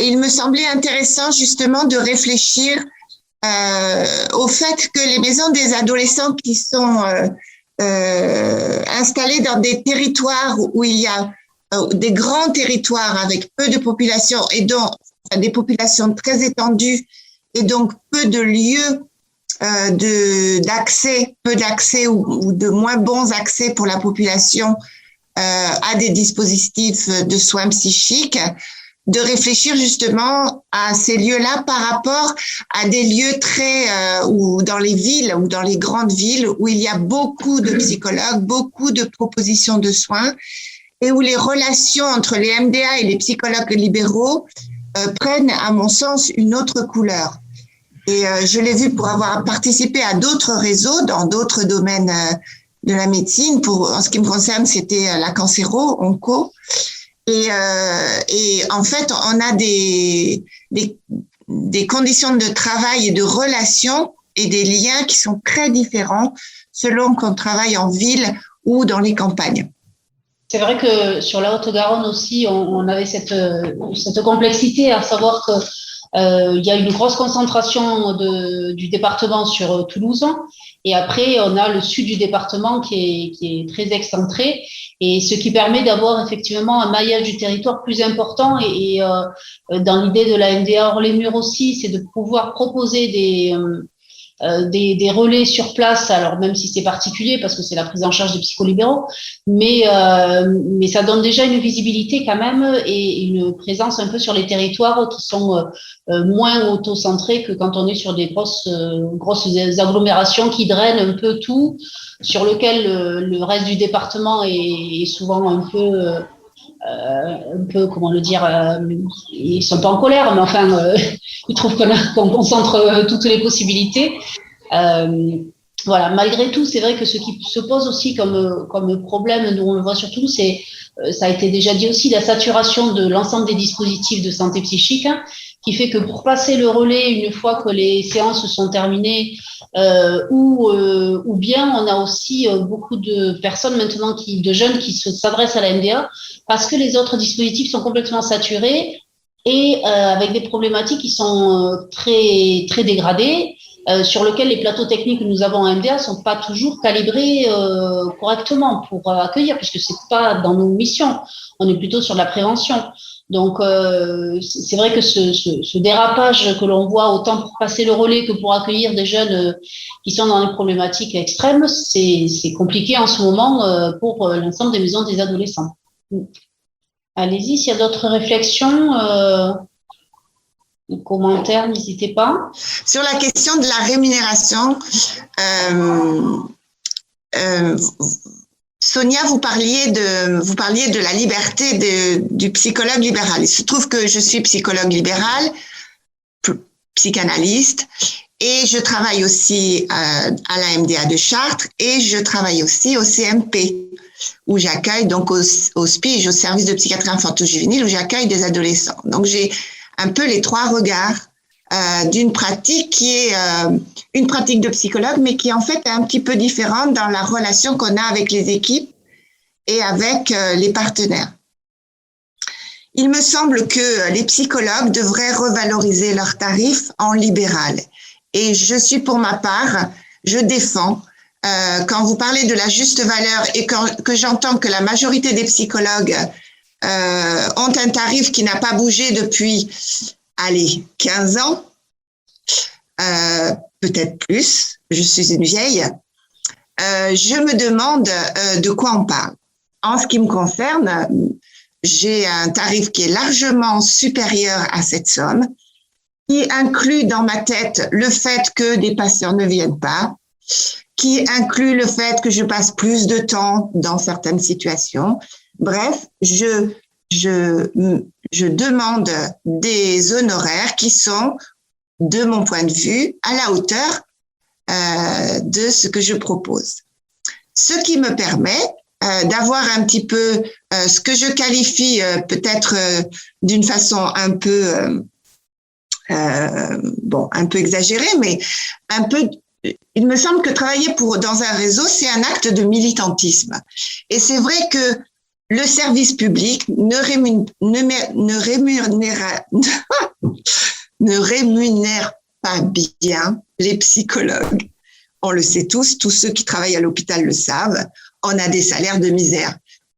il me semblait intéressant justement de réfléchir au fait que les maisons des adolescents qui sont installées dans des territoires où il y a des grands territoires avec peu de population, et donc des populations très étendues, et donc peu de lieux d'accès, peu d'accès ou de moins bons accès pour la population à des dispositifs de soins psychiques, de réfléchir justement à ces lieux-là par rapport à des lieux ou dans les villes ou dans les grandes villes où il y a beaucoup de psychologues, beaucoup de propositions de soins, et où les relations entre les MDA et les psychologues libéraux prennent, à mon sens, une autre couleur. Et je l'ai vu pour avoir participé à d'autres réseaux dans d'autres domaines de la médecine. En ce qui me concerne, c'était la cancéro, onco. Et en fait, on a des conditions de travail et de relations et des liens qui sont très différents selon qu'on travaille en ville ou dans les campagnes. C'est vrai que sur la Haute-Garonne aussi, on avait cette complexité, à savoir que il y a une grosse concentration du département sur Toulouse, et après on a le sud du département qui est très excentré, et ce qui permet d'avoir effectivement un maillage du territoire plus important, et dans l'idée de la MDA hors les murs aussi, c'est de pouvoir proposer des relais sur place, alors même si c'est particulier parce que c'est la prise en charge des psycholibéraux, mais ça donne déjà une visibilité quand même et une présence un peu sur les territoires qui sont moins auto-centrés que quand on est sur des grosses agglomérations qui drainent un peu tout, sur lequel le reste du département est souvent un peu, comment le dire, ils sont pas en colère, mais enfin, ils trouvent qu'on concentre toutes les possibilités. Voilà, malgré tout, c'est vrai que ce qui se pose aussi comme problème, nous on le voit surtout, c'est, ça a été déjà dit aussi, la saturation de l'ensemble des dispositifs de santé psychique, qui fait que pour passer le relais une fois que les séances sont terminées, ou bien on a aussi beaucoup de personnes maintenant, de jeunes qui s'adressent à la MDA parce que les autres dispositifs sont complètement saturés et avec des problématiques qui sont très, très dégradées. sur lequel les plateaux techniques que nous avons à MDA sont pas toujours calibrés correctement pour accueillir, puisque c'est pas dans nos missions. On est plutôt sur la prévention. Donc, c'est vrai que ce dérapage que l'on voit autant pour passer le relais que pour accueillir des jeunes qui sont dans des problématiques extrêmes, c'est compliqué en ce moment pour l'ensemble des maisons des adolescents. Allez-y, s'il y a d'autres réflexions, commentaires, n'hésitez pas. Sur la question de la rémunération, Sonia, vous parliez de la liberté du psychologue libéral. Il se trouve que je suis psychologue libéral, psychanalyste, et je travaille aussi à la MDA de Chartres, et je travaille aussi au CMP, où j'accueille, donc au SPIJ, au service de psychiatrie infanto-juvénile, où j'accueille des adolescents. Donc, j'ai un peu les trois regards d'une pratique qui est une pratique de psychologue, mais qui en fait est un petit peu différente dans la relation qu'on a avec les équipes et avec les partenaires. Il me semble que les psychologues devraient revaloriser leurs tarifs en libéral. Et je suis pour ma part, je défends, quand vous parlez de la juste valeur et que j'entends que la majorité des psychologues ont un tarif qui n'a pas bougé depuis, 15 ans, peut-être plus, je suis une vieille, je me demande de quoi on parle. En ce qui me concerne, j'ai un tarif qui est largement supérieur à cette somme, qui inclut dans ma tête le fait que des patients ne viennent pas, qui inclut le fait que je passe plus de temps dans certaines situations. Bref, je demande des honoraires qui sont, de mon point de vue, à la hauteur de ce que je propose. Ce qui me permet d'avoir un petit peu ce que je qualifie peut-être d'une façon un peu exagérée, mais un peu. Il me semble que travailler dans un réseau, c'est un acte de militantisme. Et c'est vrai que le service public ne rémunère pas bien les psychologues. On le sait tous ceux qui travaillent à l'hôpital le savent, on a des salaires de misère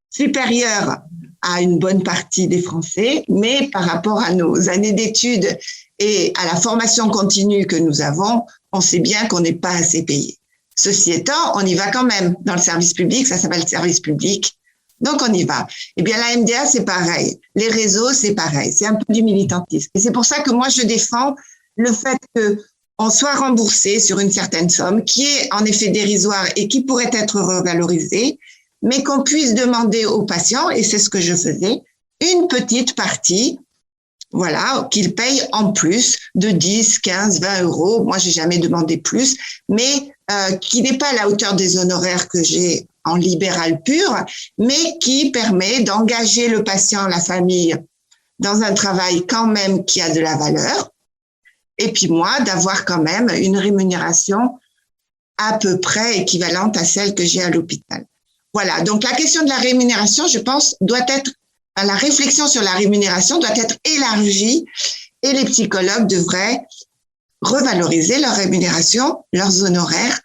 supérieurs à une bonne partie des Français, mais par rapport à nos années d'études et à la formation continue que nous avons, on sait bien qu'on n'est pas assez payé. Ceci étant, on y va quand même dans le service public, ça s'appelle le service public, donc on y va. Eh bien, la MDA, c'est pareil. Les réseaux, c'est pareil. C'est un peu du militantisme. Et c'est pour ça que moi, je défends le fait qu'on soit remboursé sur une certaine somme qui est en effet dérisoire et qui pourrait être revalorisée, mais qu'on puisse demander aux patients, et c'est ce que je faisais, une petite partie, voilà, qu'ils payent en plus de 10, 15, 20 euros. Moi, j'ai jamais demandé plus, mais qui n'est pas à la hauteur des honoraires que j'ai en libéral pur, mais qui permet d'engager le patient, la famille, dans un travail quand même qui a de la valeur. Et puis moi, d'avoir quand même une rémunération à peu près équivalente à celle que j'ai à l'hôpital. Voilà, donc la question de la rémunération, je pense, la réflexion sur la rémunération doit être élargie et les psychologues devraient revaloriser leur rémunération, leurs honoraires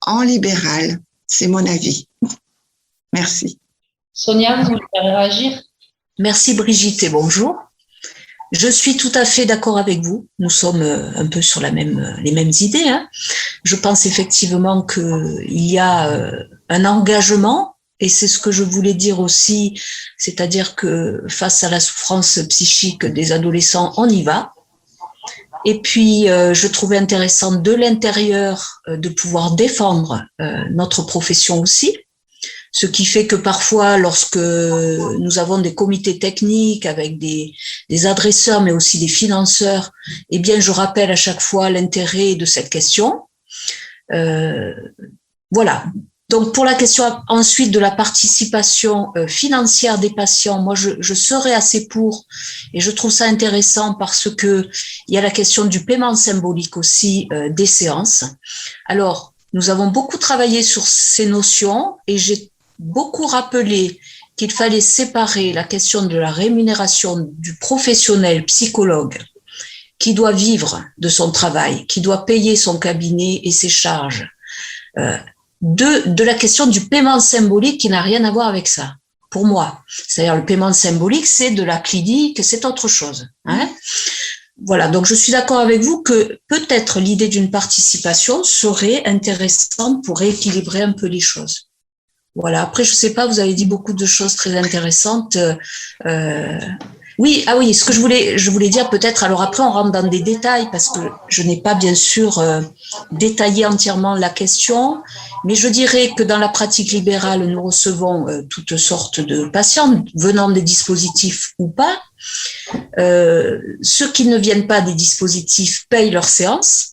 en libéral. C'est mon avis. Merci. Sonia, vous voulez réagir? Merci Brigitte et bonjour. Je suis tout à fait d'accord avec vous. Nous sommes un peu sur les mêmes idées. Je pense effectivement qu'il y a un engagement, et c'est ce que je voulais dire aussi, c'est-à-dire que face à la souffrance psychique des adolescents, on y va. Et puis, je trouvais intéressant de l'intérieur de pouvoir défendre notre profession aussi. Ce qui fait que parfois, lorsque nous avons des comités techniques avec des adresseurs, mais aussi des financeurs, eh bien, je rappelle à chaque fois l'intérêt de cette question. Voilà. Donc, pour la question ensuite de la participation financière des patients, moi, je serais assez pour, et je trouve ça intéressant parce que il y a la question du paiement symbolique aussi des séances. Alors, nous avons beaucoup travaillé sur ces notions et j'ai beaucoup rappelé qu'il fallait séparer la question de la rémunération du professionnel psychologue qui doit vivre de son travail, qui doit payer son cabinet et ses charges, de la question du paiement symbolique qui n'a rien à voir avec ça, pour moi. C'est-à-dire le paiement symbolique, c'est de la clinique, c'est autre chose. Hein. Voilà, donc je suis d'accord avec vous que peut-être l'idée d'une participation serait intéressante pour rééquilibrer un peu les choses. Voilà, après je sais pas, vous avez dit beaucoup de choses très intéressantes. Oui, ah oui, ce que je voulais dire peut-être, alors après on rentre dans des détails parce que je n'ai pas bien sûr détaillé entièrement la question, mais je dirais que dans la pratique libérale, nous recevons toutes sortes de patients venant des dispositifs ou pas. Ceux qui ne viennent pas des dispositifs payent leurs séances.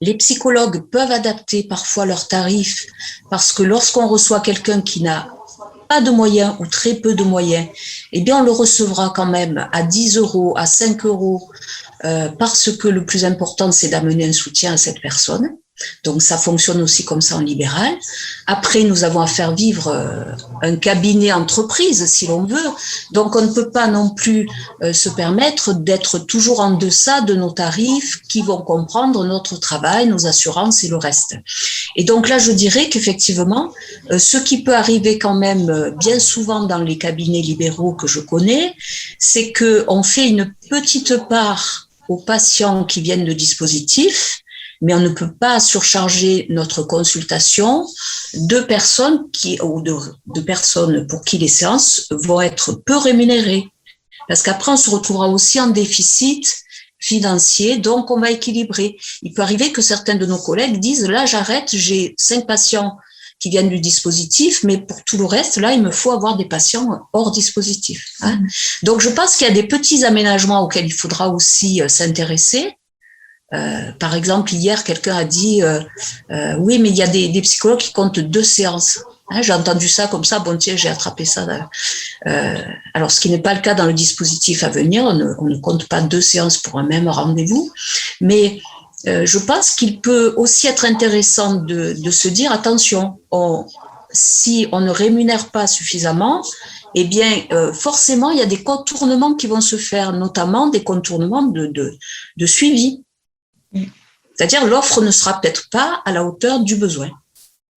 Les psychologues peuvent adapter parfois leurs tarifs parce que lorsqu'on reçoit quelqu'un qui n'a pas de moyens ou très peu de moyens, eh bien on le recevra quand même à 10 €, à 5 €, parce que le plus important c'est d'amener un soutien à cette personne. Donc ça fonctionne aussi comme ça en libéral. Après, nous avons à faire vivre un cabinet entreprise, si l'on veut. Donc on ne peut pas non plus se permettre d'être toujours en deçà de nos tarifs qui vont comprendre notre travail, nos assurances et le reste. Et donc là, je dirais qu'effectivement, ce qui peut arriver quand même bien souvent dans les cabinets libéraux que je connais, c'est qu'on fait une petite part aux patients qui viennent de dispositifs, mais on ne peut pas surcharger notre consultation de personnes de personnes pour qui les séances vont être peu rémunérées. Parce qu'après, on se retrouvera aussi en déficit financier, donc on va équilibrer. Il peut arriver que certains de nos collègues disent, là, j'arrête, j'ai 5 patients qui viennent du dispositif, mais pour tout le reste, là, il me faut avoir des patients hors dispositif. Hein. Donc, je pense qu'il y a des petits aménagements auxquels il faudra aussi s'intéresser. Par exemple, hier, quelqu'un a dit oui, mais il y a des psychologues qui comptent 2 séances. Hein, j'ai entendu ça comme ça, bon tiens, j'ai attrapé ça. Alors, ce qui n'est pas le cas dans le dispositif à venir, on ne compte pas 2 séances pour un même rendez-vous, mais je pense qu'il peut aussi être intéressant de se dire, attention, si on ne rémunère pas suffisamment, eh bien, forcément, il y a des contournements qui vont se faire, notamment des contournements de suivi. C'est-à-dire l'offre ne sera peut-être pas à la hauteur du besoin.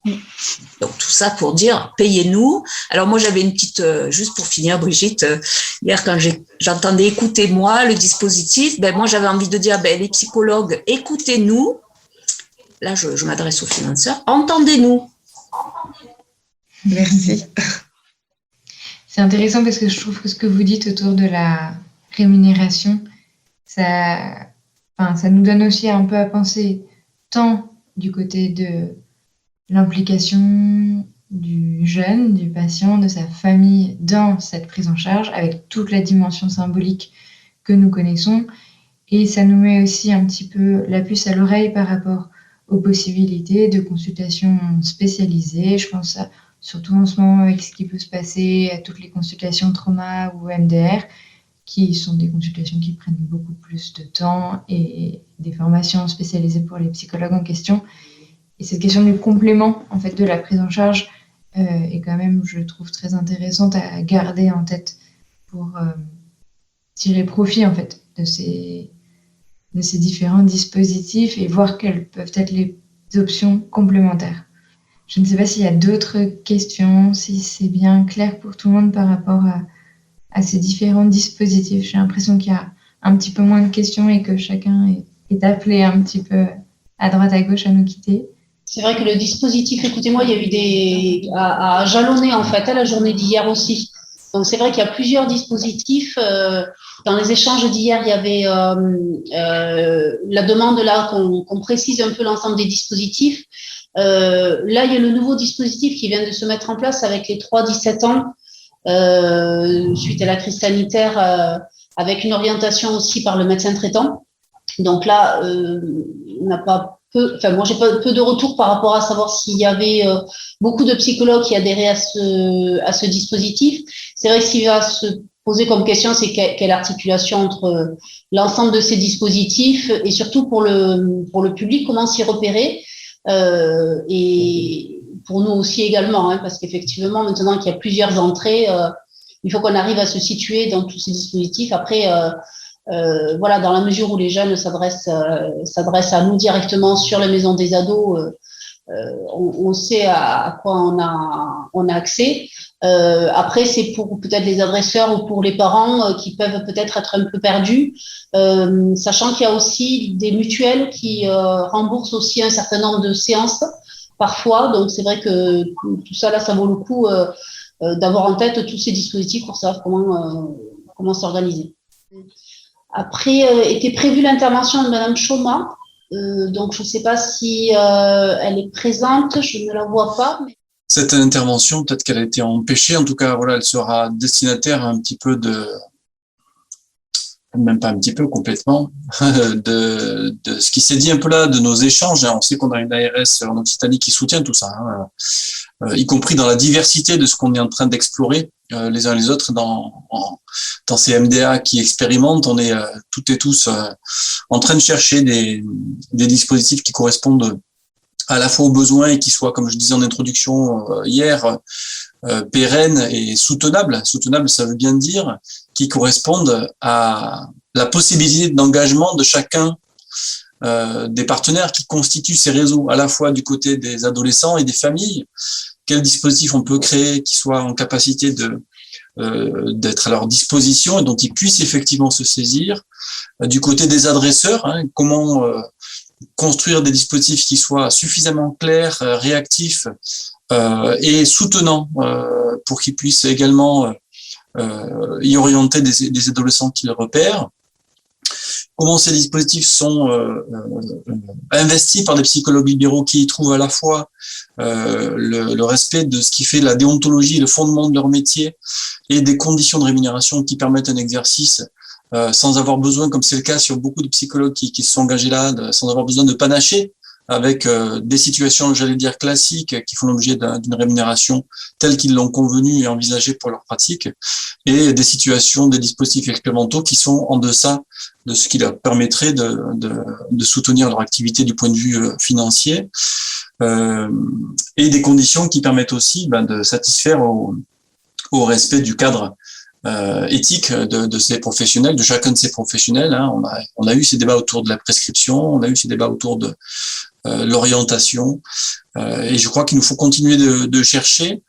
Donc tout ça pour dire payez-nous. Alors moi j'avais une petite, juste pour finir Brigitte, hier quand j'entendais écoutez-moi le dispositif, ben moi j'avais envie de dire ben les psychologues écoutez-nous. Là je m'adresse aux financeurs, entendez-nous. Merci. C'est intéressant parce que je trouve que ce que vous dites autour de la rémunération, ça nous donne aussi un peu à penser tant du côté de l'implication du jeune, du patient, de sa famille dans cette prise en charge avec toute la dimension symbolique que nous connaissons. Et ça nous met aussi un petit peu la puce à l'oreille par rapport aux possibilités de consultations spécialisées. Je pense surtout en ce moment avec ce qui peut se passer à toutes les consultations trauma ou MDR, qui sont des consultations qui prennent beaucoup plus de temps et des formations spécialisées pour les psychologues en question. Et cette question du complément en fait, de la prise en charge est quand même, je trouve, très intéressante à garder en tête pour tirer profit en fait, de ces différents dispositifs et voir quelles peuvent être les options complémentaires. Je ne sais pas s'il y a d'autres questions, si c'est bien clair pour tout le monde par rapport à ces différents dispositifs. J'ai l'impression qu'il y a un petit peu moins de questions et que chacun est appelé un petit peu à droite à gauche à nous quitter. C'est vrai que le dispositif, écoutez-moi, il y a eu à jalonner en fait à la journée d'hier aussi. Donc c'est vrai qu'il y a plusieurs dispositifs. Dans les échanges d'hier, il y avait la demande là qu'on précise un peu l'ensemble des dispositifs. Là, il y a le nouveau dispositif qui vient de se mettre en place avec les 3-17 ans. Suite à la crise sanitaire, avec une orientation aussi par le médecin traitant. Donc là, on n'a pas moi j'ai pas peu de retours par rapport à savoir s'il y avait beaucoup de psychologues qui adhéraient à ce dispositif. C'est vrai que ce qui va se poser comme question, c'est quelle articulation entre l'ensemble de ces dispositifs et surtout pour le public, comment s'y repérer et pour nous aussi également, hein, parce qu'effectivement, maintenant qu'il y a plusieurs entrées, il faut qu'on arrive à se situer dans tous ces dispositifs. Après, Voilà, dans la mesure où les jeunes s'adressent à nous directement sur la maison des ados, on sait à quoi on a accès. Après, c'est pour peut-être les adresseurs ou pour les parents qui peuvent peut-être être un peu perdus, sachant qu'il y a aussi des mutuelles qui remboursent aussi un certain nombre de séances parfois. Donc, c'est vrai que tout ça, là, ça vaut le coup d'avoir en tête tous ces dispositifs pour savoir comment s'organiser. Après, était prévue l'intervention de Madame Choma. Donc, je ne sais pas si elle est présente, je ne la vois pas. Mais... Cette intervention, peut-être qu'elle a été empêchée. En tout cas, voilà, elle sera destinataire un petit peu même pas un petit peu, complètement, de ce qui s'est dit un peu là, de nos échanges. On sait qu'on a une ARS en Occitanie qui soutient tout ça, y compris dans la diversité de ce qu'on est en train d'explorer les uns les autres dans ces MDA qui expérimentent. On est toutes et tous en train de chercher des dispositifs qui correspondent à la fois aux besoins et qui soient, comme je disais en introduction hier, pérennes et soutenables. Soutenables, ça veut bien dire qui correspondent à la possibilité d'engagement de chacun des partenaires qui constituent ces réseaux, à la fois du côté des adolescents et des familles. Quel dispositif on peut créer qui soit en capacité d'être à leur disposition et dont ils puissent effectivement se saisir. Du côté des adresseurs, comment construire des dispositifs qui soient suffisamment clairs, réactifs et soutenants pour qu'ils puissent également y orienter des adolescents qu'ils repèrent. Comment ces dispositifs sont investis par des psychologues libéraux qui y trouvent à la fois le respect de ce qui fait la déontologie, le fondement de leur métier et des conditions de rémunération qui permettent un exercice sans avoir besoin, comme c'est le cas sur beaucoup de psychologues qui se sont engagés là, sans avoir besoin de panacher avec des situations, j'allais dire, classiques qui font l'objet d'une rémunération telle qu'ils l'ont convenu et envisagée pour leur pratique, et des situations, des dispositifs expérimentaux qui sont en deçà de ce qui leur permettrait de soutenir leur activité du point de vue financier, et des conditions qui permettent aussi de satisfaire au respect du cadre éthique de ces professionnels, de chacun de ces professionnels. On a eu ces débats autour de la prescription, on a eu ces débats autour de l'orientation, et je crois qu'il nous faut continuer de chercher.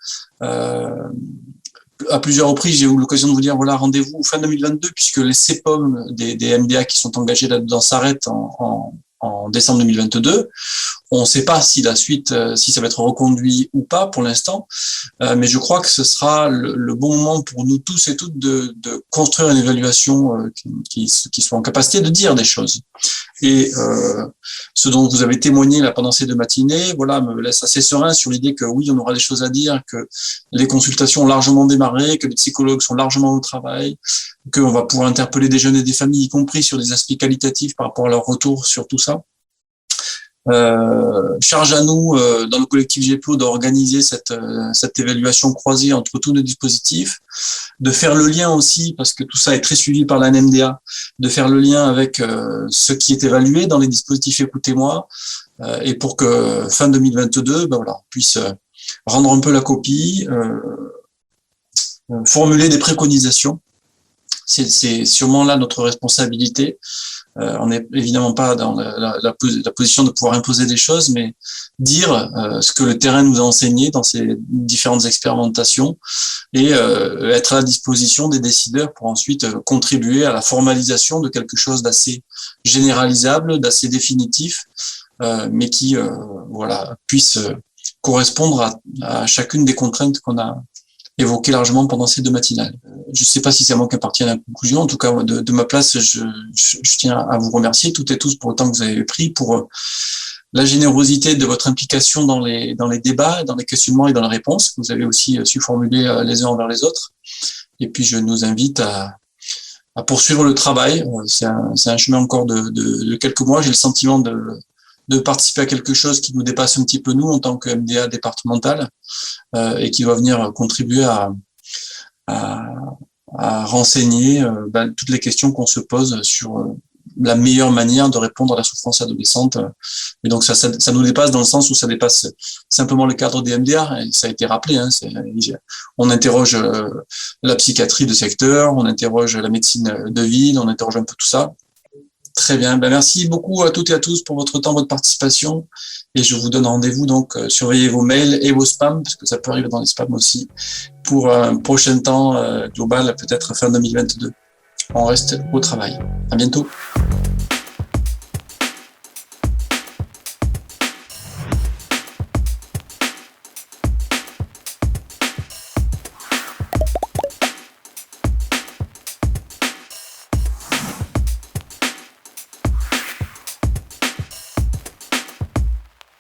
À plusieurs reprises, j'ai eu l'occasion de vous dire, voilà, rendez-vous fin 2022, puisque les CEPOM des MDA qui sont engagés là-dedans s'arrêtent en décembre 2022. On ne sait pas si la suite, si ça va être reconduit ou pas pour l'instant, mais je crois que ce sera le bon moment pour nous tous et toutes de construire une évaluation qui soit en capacité de dire des choses. Et ce dont vous avez témoigné là pendant ces 2 matinées, voilà, me laisse assez serein sur l'idée que oui, on aura des choses à dire, que les consultations ont largement démarré, que les psychologues sont largement au travail, qu'on va pouvoir interpeller des jeunes et des familles, y compris sur des aspects qualitatifs par rapport à leur retour sur tout ça. Charge à nous, dans le collectif GPO, d'organiser cette évaluation croisée entre tous nos dispositifs, de faire le lien aussi, parce que tout ça est très suivi par la NMDA, de faire le lien avec ce qui est évalué dans les dispositifs Écoutez-moi, et pour que fin 2022, on puisse rendre un peu la copie, formuler des préconisations. C'est sûrement là notre responsabilité. On n'est évidemment pas dans la position de pouvoir imposer des choses, mais dire ce que le terrain nous a enseigné dans ces différentes expérimentations et être à la disposition des décideurs pour ensuite contribuer à la formalisation de quelque chose d'assez généralisable, d'assez définitif, mais qui puisse correspondre à chacune des contraintes qu'on a évoqué largement pendant ces 2 matinales. Je ne sais pas si c'est à moi qui appartient à la conclusion. En tout cas, de ma place, je tiens à vous remercier toutes et tous pour le temps que vous avez pris, pour la générosité de votre implication dans les débats, dans les questionnements et dans les réponses que vous avez aussi su formuler les uns envers les autres. Et puis, je nous invite à poursuivre le travail. C'est un chemin encore de quelques mois. J'ai le sentiment de participer à quelque chose qui nous dépasse un petit peu nous en tant que MDA départemental, et qui va venir contribuer à renseigner toutes les questions qu'on se pose sur la meilleure manière de répondre à la souffrance adolescente. Et donc ça nous dépasse dans le sens où ça dépasse simplement le cadre des MDR, et ça a été rappelé. On interroge la psychiatrie de secteur, on interroge la médecine de ville, on interroge un peu tout ça. Très bien. Merci beaucoup à toutes et à tous pour votre temps, votre participation. Et je vous donne rendez-vous, donc, surveillez vos mails et vos spams, parce que ça peut arriver dans les spams aussi, pour un prochain temps global, peut-être fin 2022. On reste au travail. À bientôt.